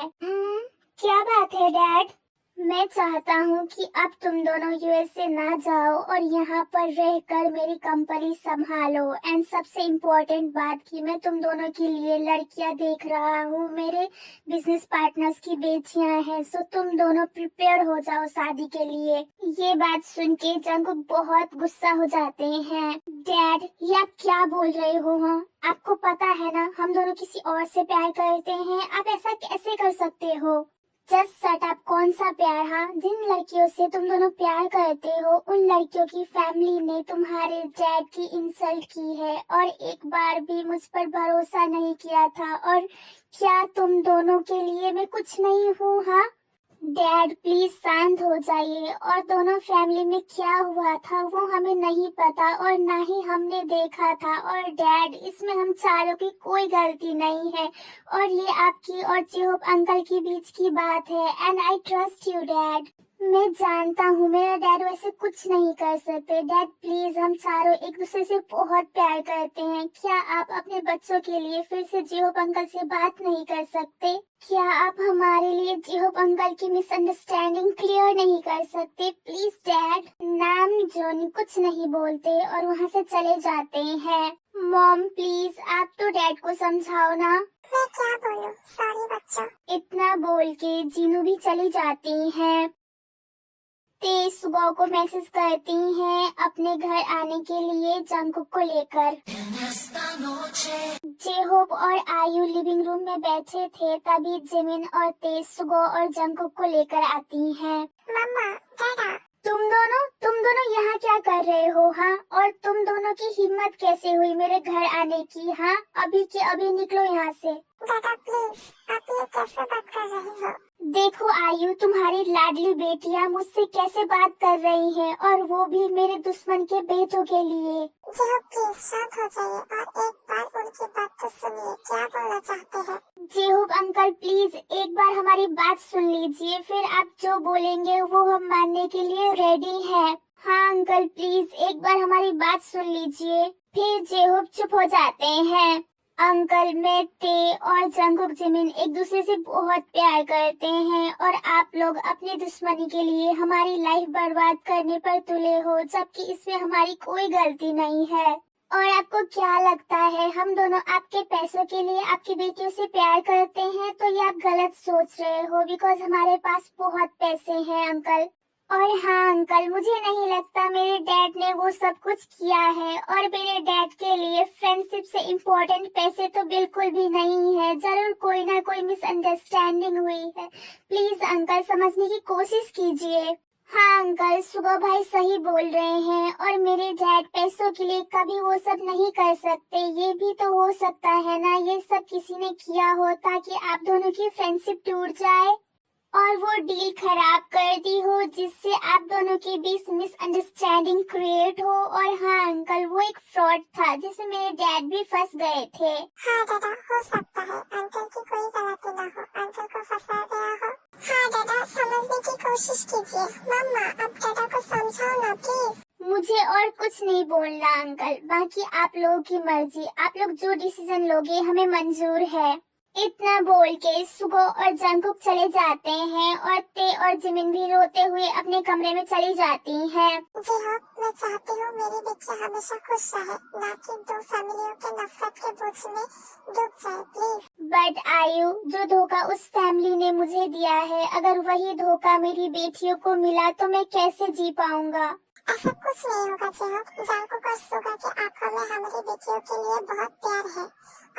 क्या बात है डैड? मैं चाहता हूँ कि अब तुम दोनों यूएसए ना जाओ और यहाँ पर रहकर मेरी कंपनी संभालो। एंड सबसे इम्पोर्टेंट बात कि मैं तुम दोनों के लिए लड़कियाँ देख रहा हूँ, मेरे बिजनेस पार्टनर्स की बेटियाँ हैं, सो तुम दोनों प्रिपेयर हो जाओ शादी के लिए। ये बात सुन के जंकुक बहुत गुस्सा हो जाते हैं। डैड, ये आप क्या बोल रहे हो? हाँ, आपको पता है ना हम दोनों किसी और से प्यार करते हैं, आप ऐसा कैसे कर सकते हो? Just shut up. कौन सा प्यार? हाँ, जिन लड़कियों से तुम दोनों प्यार करते हो उन लड़कियों की फैमिली ने तुम्हारे डैड की इंसल्ट की है और एक बार भी मुझ पर भरोसा नहीं किया था। और क्या तुम दोनों के लिए मैं कुछ नहीं हूँ? हाँ डैड, प्लीज शांत हो जाइए। और दोनों फैमिली में क्या हुआ था वो हमें नहीं पता और ना ही हमने देखा था। और डैड, इसमें हम चारों की कोई गलती नहीं है और ये आपकी और जेहोब अंकल के बीच की बात है। And I trust you dad. मैं जानता हूँ मेरा डैड वैसे कुछ नहीं कर सकते। डैड प्लीज, हम चारों एक दूसरे से बहुत प्यार करते हैं। क्या आप अपने बच्चों के लिए फिर से जेहोब अंकल से बात नहीं कर सकते? क्या आप हमारे लिए जेहोब अंकल की मिसअंडरस्टैंडिंग क्लियर नहीं कर सकते? Please dad. नाम जोन कुछ नहीं बोलते और वहाँ से चले जाते हैं। मॉम प्लीज, आप तो डैड को समझाओ ना। मैं क्या बोलूं? सॉरी बच्चों। इतना बोल के जीनू भी चली जाती है। ते सुबह को मैसेज करती हैं अपने घर आने के लिए जंकुक को लेकर। जेहोब और आयु लिविंग रूम में बैठे थे तभी जिमिन और ते सुगो और जंकुक को लेकर आती हैं। मम्मा, डैडा, तुम दोनों यहाँ क्या कर रहे हो? हाँ, और तुम दोनों की हिम्मत कैसे हुई मेरे घर आने की? हाँ, अभी के अभी निकलो यहाँ से। दादा प्लीज, आप ये कैसे बात कर रही हो? देखो आयु, तुम्हारी लाडली बेटियाँ मुझसे कैसे बात कर रही हैं और वो भी मेरे दुश्मन के बेटों के लिए। जेहोब प्लीज शांत हो जाइए और एक बार उनकी बात तो सुनिए, क्या बोलना चाहते हैं? जेहोब अंकल प्लीज एक बार हमारी बात सुन लीजिए, फिर आप जो बोलेंगे वो हम मानने के लिए रेडी हैं। हाँ अंकल प्लीज एक बार हमारी बात सुन लीजिए। फिर जेहोब चुप हो जाते हैं। अंकल, मैं ते और जंकुक जिमिन एक दूसरे से बहुत प्यार करते हैं और आप लोग अपनी दुश्मनी के लिए हमारी लाइफ बर्बाद करने पर तुले हो, जबकि इसमें हमारी कोई गलती नहीं है। और आपको क्या लगता है हम दोनों आपके पैसों के लिए आपकी बेटियों से प्यार करते हैं? तो ये आप गलत सोच रहे हो, बिकॉज हमारे पास बहुत पैसे हैं अंकल। और हाँ अंकल, मुझे नहीं लगता मेरे डैड ने वो सब कुछ किया है और मेरे डैड के लिए फ्रेंडशिप से इम्पोर्टेंट पैसे तो बिल्कुल भी नहीं है। जरूर कोई ना कोई मिसअंडरस्टैंडिंग हुई है। प्लीज अंकल समझने की कोशिश कीजिए। हाँ अंकल, सुगो भाई सही बोल रहे हैं और मेरे डैड पैसों के लिए कभी वो सब नहीं कर सकते। ये भी तो हो सकता है ना ये सब किसी ने किया हो ताकि आप दोनों की फ्रेंडशिप टूट जाए और वो डील खराब कर दी हो जिससे आप दोनों के बीच मिसअंडरस्टैंडिंग क्रिएट हो। और हाँ अंकल, वो एक फ्रॉड था जिसमें मेरे डैड भी फंस गए थे। हाँ दादा, हो सकता है अंकल की कोई गलती ना हो, अंकल को फंसा गया हो। हाँ दादा, समझने की कोशिश कीजिए। मम्मा, अब दादा को समझाओ ना प्लीज। मुझे और कुछ नहीं बोलना अंकल, बाकी आप लोगों की मर्जी। आप लोग जो डिसीजन लोगे हमें मंजूर है। इतना बोल के सुगो और जंगकुक चले जाते हैं और ते और जिमिन भी रोते हुए अपने कमरे में चली जाती हैं। जी हाँ, मैं चाहती हूँ मेरी बेटी हमेशा खुश रहे, ना कि दो फैमिलियों के नफरत के बोझ में डूब जाए, प्लीज। बट आयु, जो धोखा उस फैमिली ने मुझे दिया है, अगर वही धोखा मेरी बेटियों को मिला तो मैं कैसे जी पाऊंगा। ऐसा कुछ नहीं होगा जेहोक, जंगकुक और सुगा की आंखों में हमारी बेटियों के लिए बहुत प्यार है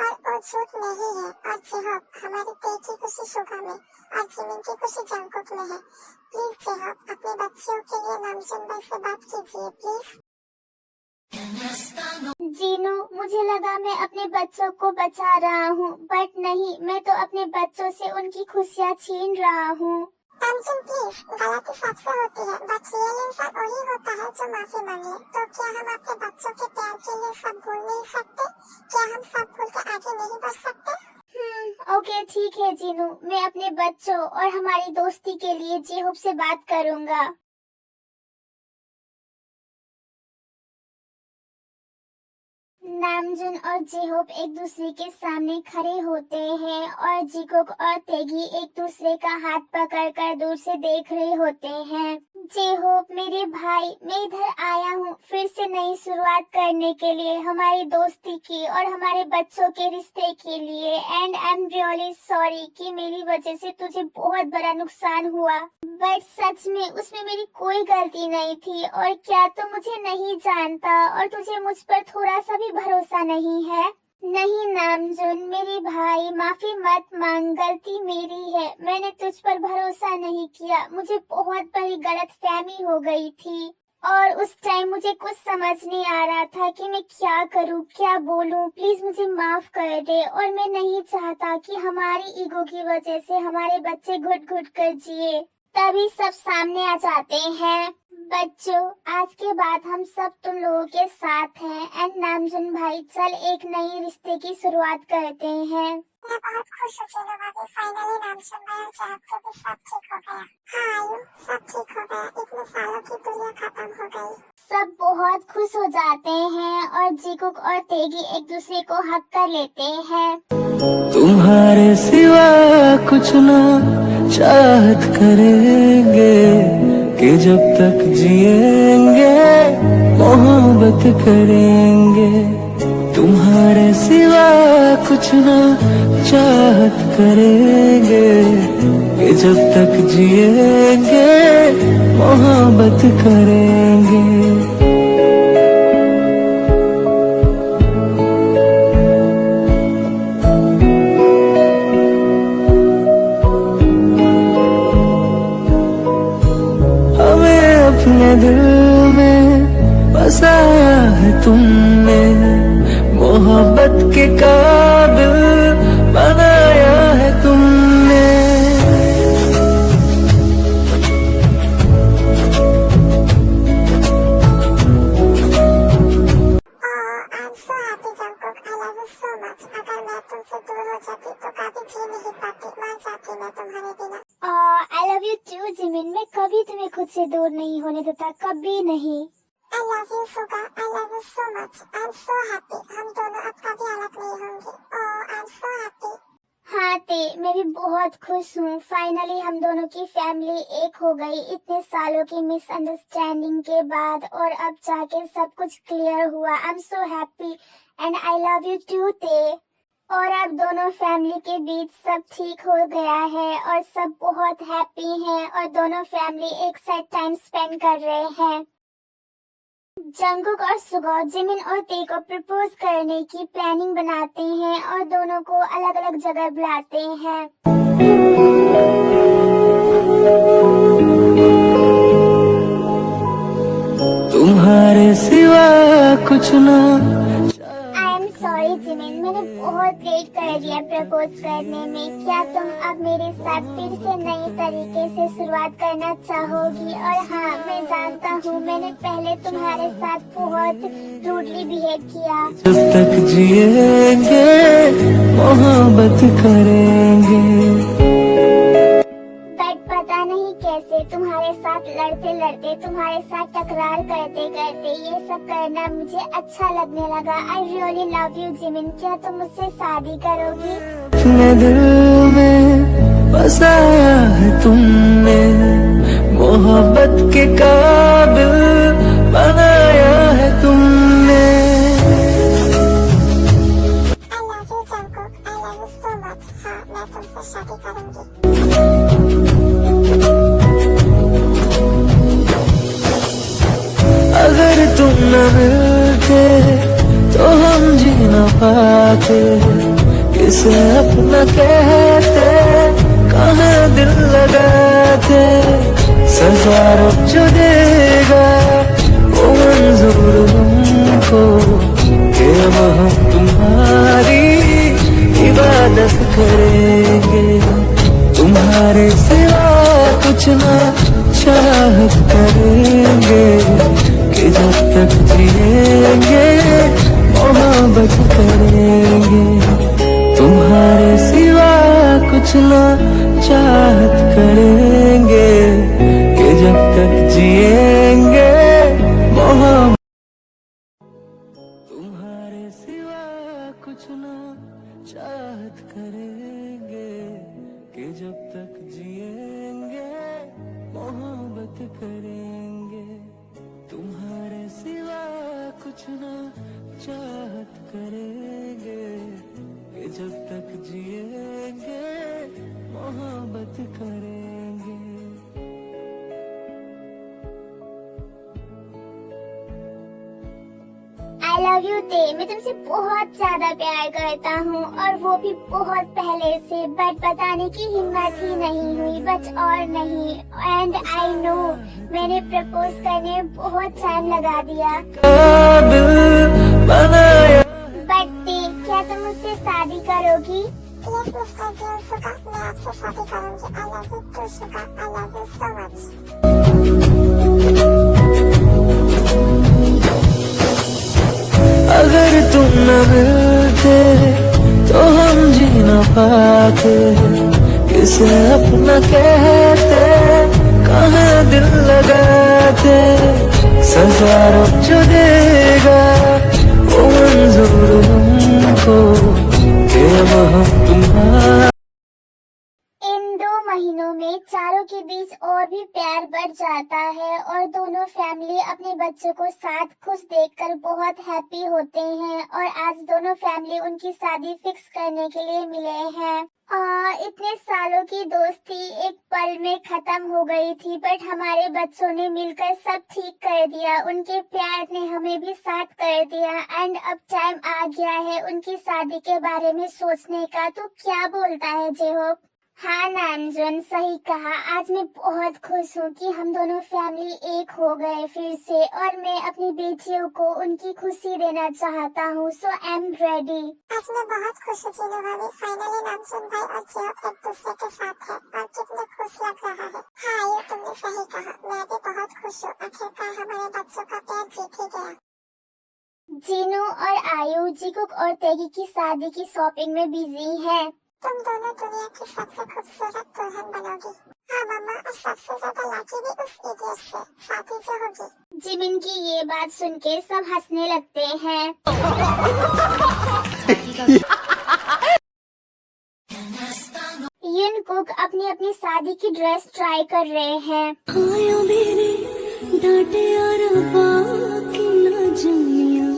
और वो झूठ नहीं है। और जेहोक, हमारी ते की खुशी सुगा में और जिमिन की खुशी जंगकुक में है। प्लीज जेहोक, अपने बच्चियों के लिए नामजुन भाई से बात कीजिए, प्लीज। जीनू, मुझे लगा मैं अपने बच्चों को बचा रहा हूँ, बट नहीं, मैं तो अपने बच्चों से उनकी खुशियाँ छीन रहा हूँ। नामजुन प्लीज, गलती सबसे होती है, बट रियल इंसान वही होता है जो माफी मांगे। तो क्या हम अपने बच्चों के प्यार के लिए सब भूल नहीं सकते? क्या हम सब भूल कर आगे नहीं बढ़ सकते? ओके ठीक है जीनू, मैं अपने बच्चों और हमारी दोस्ती के लिए जेहोक से बात करूँगा। नामजुन और जेहोक एक दूसरे के सामने खड़े होते हैं और जिकोक और तेगी एक दूसरे का हाथ पकड़कर दूर से देख रहे होते हैं। जेहोक, मेरे भाई, मैं इधर आया हूँ फिर से नई शुरुआत करने के लिए, हमारी दोस्ती की और हमारे बच्चों के रिश्ते के लिए। And I am really sorry कि मेरी वजह से तुझे बहुत बड़ा नुकसान हुआ, बट सच में उसमें मेरी कोई गलती नहीं थी। और क्या तू मुझे नहीं जानता और तुझे मुझ पर थोड़ा सा भी भरोसा नहीं है? नहीं नामजुन, मेरे भाई, माफी मत मांग, गलती मेरी है, मैंने तुझ पर भरोसा नहीं किया, मुझे बहुत बड़ी गलतफहमी हो गई थी और उस टाइम मुझे कुछ समझ नहीं आ रहा था कि मैं क्या करूं, क्या बोलूं। प्लीज मुझे माफ कर दे और मैं नहीं चाहता कि हमारी ईगो की वजह से हमारे बच्चे घुट घुट कर जिए। तभी सब सामने आ जाते हैं। बच्चों, आज के बाद हम सब तुम लोगों के साथ हैं। एंड नामजुन भाई, चल एक नई रिश्ते की शुरुआत करते हैं। मैं बहुत खुश हूँ चलो भाभी, फाइनली नामजुन भाई और जेहोक को भी सब ठीक हो गया। हाँ आयु, सब ठीक हो गया, इतने सालों की दुनिया खत्म हो गई। सब बहुत खुश हो जाते हैं और जिकुक और तेगी एक दूसरे को हक कर लेते हैं। तुम्हारे सिवा कुछ ना चाहत करेंगे कि जब तक जिएंगे मोहब्बत करेंगे। तुम्हारे सिवा कुछ ना चाहत करेंगे कि जब तक जिएंगे मोहब्बत करेंगे। अपने दिल में बसाया है तुमने, मोहब्बत के काबिल बनाया है तुमने। I'm so happy Jungkook, I love you so much। अगर मैं तुमसे दूर हो जाती तो कभी जी नहीं पाती, मर जाती मैं तुम्हारे बिना। I love you too Jimin, मैं कभी तुम्हें खुद से दूर नहीं होने देता, कभी नहीं। I love you Suga, I love you so much। I'm so happy, हम दोनों अब कभी अलग नहीं होंगे। I'm so happy। हाँ ते, मैं भी बहुत खुश हूँ, फाइनली हम दोनों की फैमिली एक हो गई इतने सालों की मिसअंडरस्टैंडिंग के बाद, और अब जाके सब कुछ क्लियर हुआ। I am so happy and I love you too ते। और अब दोनों फैमिली के बीच सब ठीक हो गया है और सब बहुत हैप्पी हैं और दोनों फैमिली एक साथ टाइम स्पेंड कर रहे हैं। जंगकुक और सुगो जिमिन और ते को प्रपोज करने की प्लानिंग बनाते हैं और दोनों को अलग अलग जगह बुलाते हैं। तुम्हारे सिवा कुछ ना। आई एम सॉरी जिमिन, मैंने बहुत लेट कर दिया प्रपोज करने में। क्या तुम अब मेरे साथ फिर से नए तरीके से शुरुआत करना चाहोगी? और हाँ, मैं जानता हूँ मैंने पहले तुम्हारे साथ बहुत रूडली बिहेव किया। जब तक जिएंगे मोहब्बत करेंगे। बट पता नहीं कैसे तुम्हारे तुम्हारे साथ लड़ते लड़ते, तुम्हारे साथ टकरार करते करते ये सब करना मुझे अच्छा लगने लगा। I really love you Jimin, क्या तुम मुझसे शादी करोगी? अपने दिल में बसाया है तुमने, मोहब्बत के काबिल बनाया है तुमने। I love you Jungkook, I love you so much। हाँ, मैं तुमसे शादी करूंगी। अगर तुम न मिलते तो हम जी न पाते, किसे अपना कहते, कहाँ दिल लगाते। सजा रब जो देगा वो मंजूर हमको, कि अब हम तुम्हारी इबादत करेंगे। तुम्हारे सिवा कुछ ना चाहत करेंगे, कि जब तक जिएंगे मोहब्बत करेंगे। तुम्हारे सिवा कुछ ना चाहत करेंगे, कि जब तक जिएंगे मोहब्बत। तुम्हारे सिवा कुछ ना चाहत करेंगे, कि जब तक जिएंगे मोहब्बत करेंगे। तुम्हारे सिवा कुछ ना चाहत करेंगे, कि जब तक जिएंगे मोहब्बत करेंगे। आई लव यू ते, मैं तुमसे बहुत ज्यादा प्यार करता हूँ, और वो भी बहुत पहले से, बट बताने की हिम्मत ही नहीं हुई, बस और नहीं। एंड आई नो मैंने प्रपोज करने में बहुत टाइम लगा दिया, बट ते क्या तुम मुझसे शादी करोगी? Yes, Mr. Jyosuka, मैं आपसे शादी करूंगी। I love you too, Suga, I love you so much। अगर तुम न मिलते तो हम जी न पाते, किसे अपना कहते, कहाँ दिल लगाते। सजा रब जो देगा वो मंजूर हमको, कि अब हम तुम्हारा। इन 2 महीनों में चारों के बीच और भी प्यार बढ़ जाता है, और दोनों फैमिली अपने बच्चों को साथ खुश देखकर बहुत हैप्पी होते हैं, और आज दोनों फैमिली उनकी शादी फिक्स करने के लिए मिले हैं। इतने सालों की दोस्ती एक पल में खत्म हो गई थी, बट हमारे बच्चों ने मिलकर सब ठीक कर दिया। उनके प्यार ने हमें भी साथ कर दिया, एंड अब टाइम आ गया है उनकी शादी के बारे में सोचने का। तो क्या बोलता है जेहोप? हाँ नामजोन, सही कहा। आज मैं बहुत खुश हूँ कि हम दोनों फैमिली एक हो गए फिर से, और मैं अपनी बेटियों को उनकी खुशी देना चाहता हूँ। सो आई एम रेडी। आज मैं बहुत खुश हूँ जीनू भाभी, फाइनली नामचुन भाई और जियो एक दूसरे के साथ है, और कितने खुश लग रहा है। हाँ, ये तुमने सही कहा, मैं भी बहुत खुश हूँ। आखिरकार हमारे बच्चों का प्यार जीत ही गया। जीनू और आयु जिकुक और तेगी की शादी की शॉपिंग में बिजी हैं। तुम दोनों दुनिया की सबसे खूबसूरत दुल्हन बनोगी। हाँ मम्मा, और सबसे ज्यादा लाकी भी उस इडियट से शादी जो होगी। जिमिन की ये बात सुन के सब हंसने लगते हैं। युनकुक अपनी अपनी शादी की ड्रेस ट्राई कर रहे हैं। आया मेरे डांटे और बाकी न जानिया।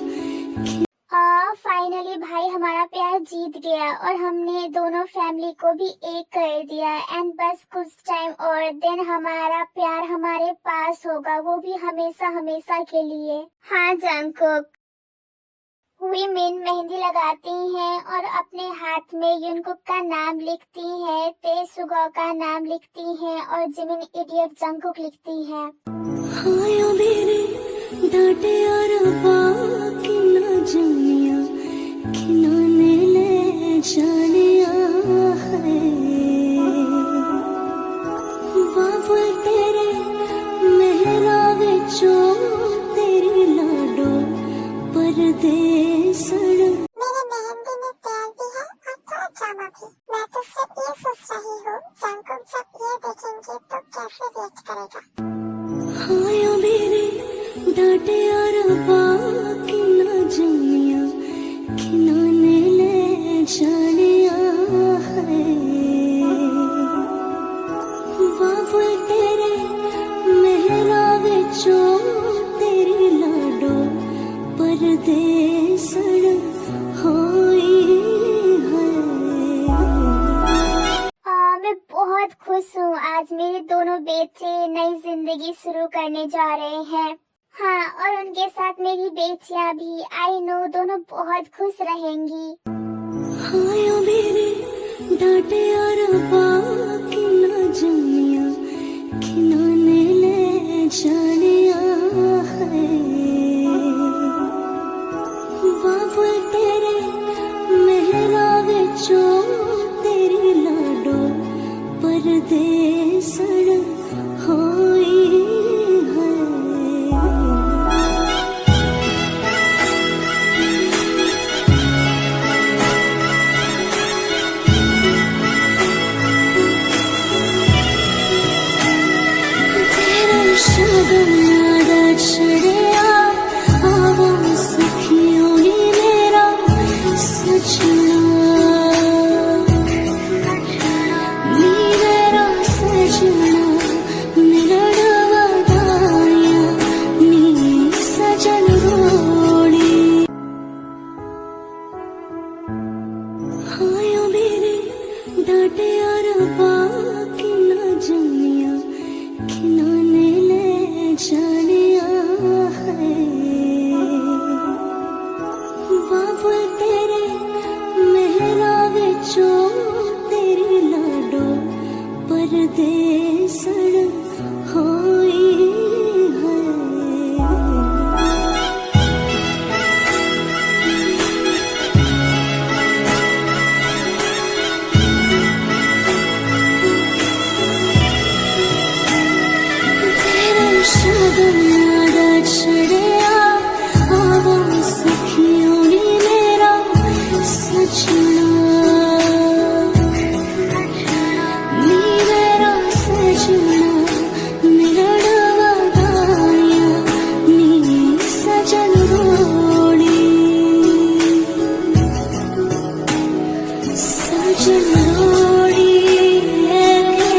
फाइनली भाई हमारा प्यार जीत गया, और हमने दोनों फैमिली को भी एक कर दिया, एंड बस कुछ टाइम और देन हमारा प्यार हमारे पास होगा, वो भी हमेशा हमेशा के लिए। हाँ जंकुक। वीमेन मेहंदी लगाती हैं और अपने हाथ में युनकुक का नाम लिखती हैं, तेसुगो का नाम लिखती हैं, और जिमिन इडियट जंकुक लिखती हैं। आया मेरे डांटे और बाकी न जानिया, खिलौने ले जानिया है। बाबा तेरे मेहरा विचो तेरी लाडो परदेसण। मेरे मेहंदी में प्यार भी है और थोड़ा ड्रामा भी। मैं तो सिर्फ ये सोच रही हूँ जंकुक जब ये देखेंगे तो कैसे रिजेक्ट करेगा। हाया मेरे डाटे और बाकी ना जानिया किनाने ले जानिया है बाबू तेरे मेहरा विचों तेरी लाडो परदेसण होई है। मैं बहुत खुश हूँ, आज मेरे दोनों बेटे नई जिंदगी शुरू करने जा रहे हैं। हाँ, और उनके साथ मेरी बेटियाँ भी। आई नो दोनों बहुत खुश रहेंगी। हाया मेरे डाटे और बाकी ना जानिया किनाने ले जानिया है बाबू तेरे मेहरा विचों तेरी लाडो परदेसण होई है। तेरे शगन याद छड़िया आवो सखियों ही मेरा सजना नी मेरा सजना मिलन वदाया नी सजन रोड़ी। हाया मेरे डाटे और बाकी ना जानिया किनाने ले जानिया है बाबू तेरे मेहरा विचों तेरी लाडो परदेसण होई है। तेरे शगन याद छड़िया आवो सखियों ही मेरा सजना नी मेरा सजना मिलन वदाया नी सजन रोड़ी सजन रोड़ी लेके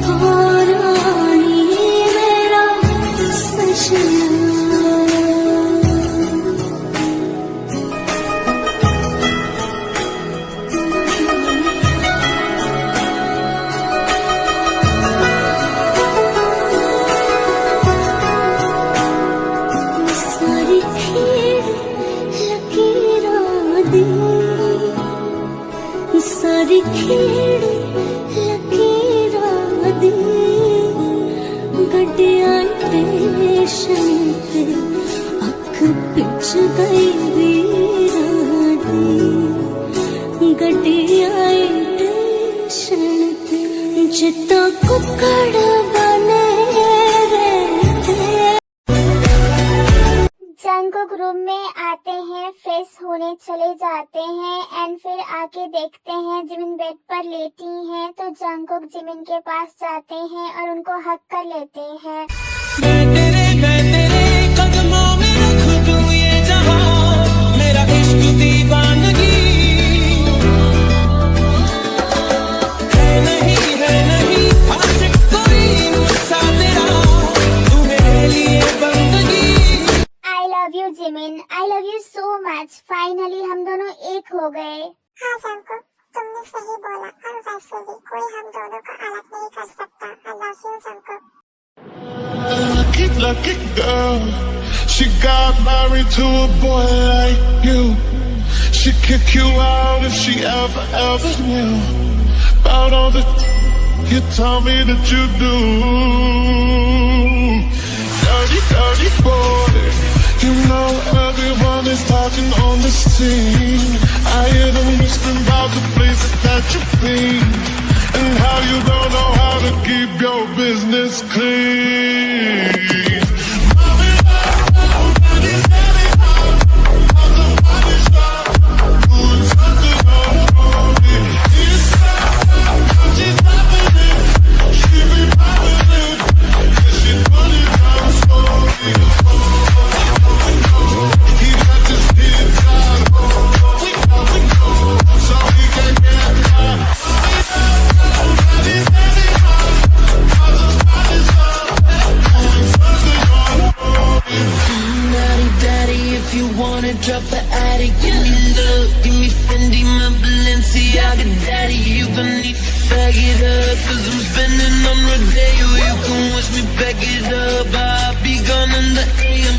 हारानी मेरा सजना। सारी खेड़ लकीरां दी सारी खेड़ लकीरां दी गड्डियां स्टेशन ते अख पिच गई वीरां दी गड्डियां स्टेशन ते जित्ता कुक्कड़ बने रहते। जंगकुक रूम में आते हैं, फ्रेश होने चले जाते हैं एंड फिर आके देखते हैं जिमिन बेड पर लेटी हैं, तो जंगकुक जिमिन के पास जाते हैं और उनको हक कर लेते हैं। मैं तेरे कदमों में रख दूं ये जहां, मेरा इश्क दीवानगी है नहीं आशिक कोई मुझसा तेरा, तू मेरे लिए बंदगी। आई love you Jimin, I love you so much. Finally हम दोनों एक हो गए। हाँ जंकुक, तुमने सही बोला और वैसे भी कोई हम दोनों को अलग नहीं कर सकता। I love you Jungkook. Lucky girl, she got married to a boy like you. She'd kick you out if she ever knew about all the you tell me that you do. Dirty boy, you know everyone is talking on the scene. I hear them whispering about the places that you've been and how you don't know how to keep your business clean. Balenciaga daddy, you gon' need to bag it up, 'cause I'm spending on Rodeo. You can wish me back it up, I'll be gone in the AM.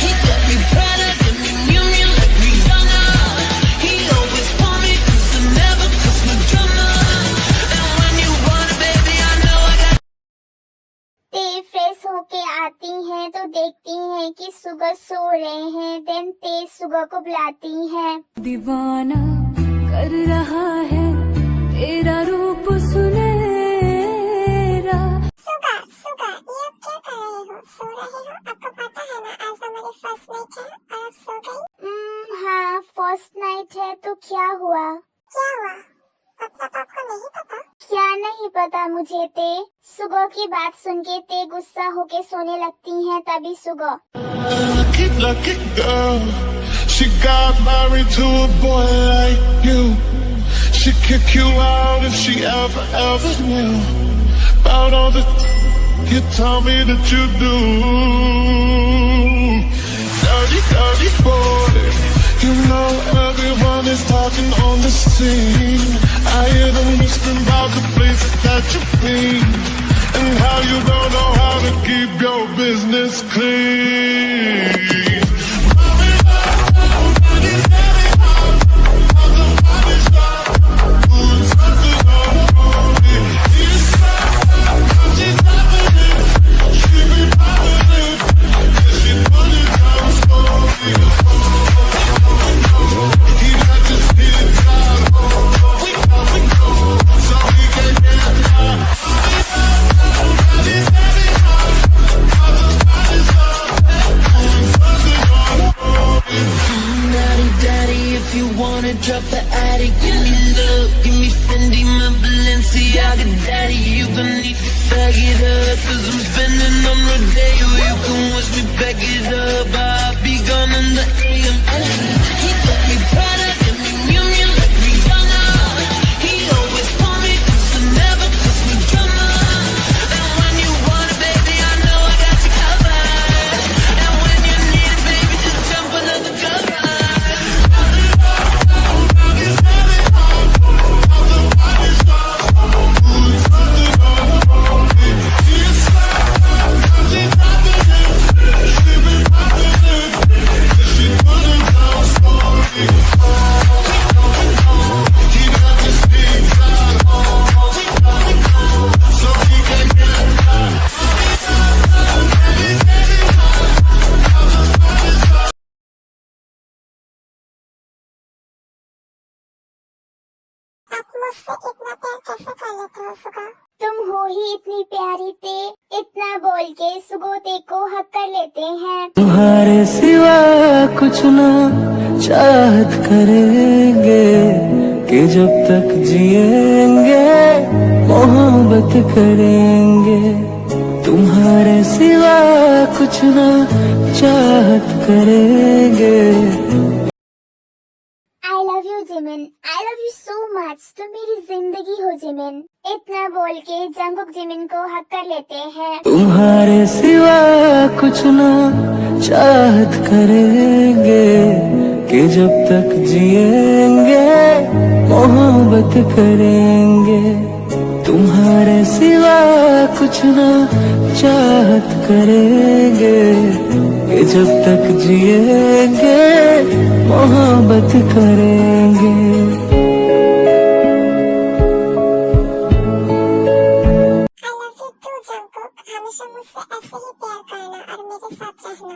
He got me Prada, got me Miu Miu like Rihanna. He always want me 'cause I never cause no drama. And when you want it, baby, I know I got. ते फ्रेश होके आती हैं तो देखती हैं कि सुगा सो रहे हैं, देन ते सुगा को बुलाती हैं। दीवाना कर रहा है तेरा रूप सुनहरा। सुगा सुगा, ये अब क्या कर रहे हो? सो रहे हो? आपको पता है ना आज हमारी फर्स्ट नाइट है और आप सो गई। हाँ फर्स्ट नाइट है तो क्या हुआ? क्या हुआ? मतलब आपको नहीं पता? क्या नहीं पता मुझे ते? सुगा की बात सुन के ते गुस्सा होके सोने लगती हैं, तभी सुगा Look at girl, she got married to a boy like you. She'd kick you out if she ever knew about all the you tell me that you do. 30, 30, 40, you know everyone is talking on the scene. I hear them whispering about the places that you've been and how you don't know how to keep your business clean. If you wanna drop the attic, give me love, give me Fendi, my Balenciaga daddy. You gon' need to bag it up, 'cause I'm spending on Rodeo. You can wish me back it up, I'll be gone in the AM. He got me Prada, got me Miu Miu like Rihanna. He always want me 'cause I never cause no drama. And when you want it, baby, I know I got you covered. And when you need it, baby, just jump under the cover. आप मुझसे इतना प्यार कैसे कर लेते हो सुगा? तुम हो ही इतनी प्यारी ते, इतना बोल के सुगो ते को हक कर लेते हैं। तुम्हारे सिवा कुछ ना चाहत करेंगे कि जब तक जिएंगे मोहब्बत करेंगे। तुम्हारे सिवा कुछ ना चाहत करेंगे। I love you Jimin, I love you so much, तुम मेरी जिंदगी हो जिमिन। इतना बोल के जंगकुक जिमिन को हक कर लेते हैं। तुम्हारे सिवा कुछ ना चाहत करेंगे कि जब तक जिएंगे मोहब्बत करेंगे। तुम्हारे सिवा कुछ ना चाहत करेंगे कि जब तक जिएंगे मोहब्बत करेंगे। I love you too Jungkook, हमेशा मुझसे ऐसे ही प्यार करना और मेरे साथ रहना।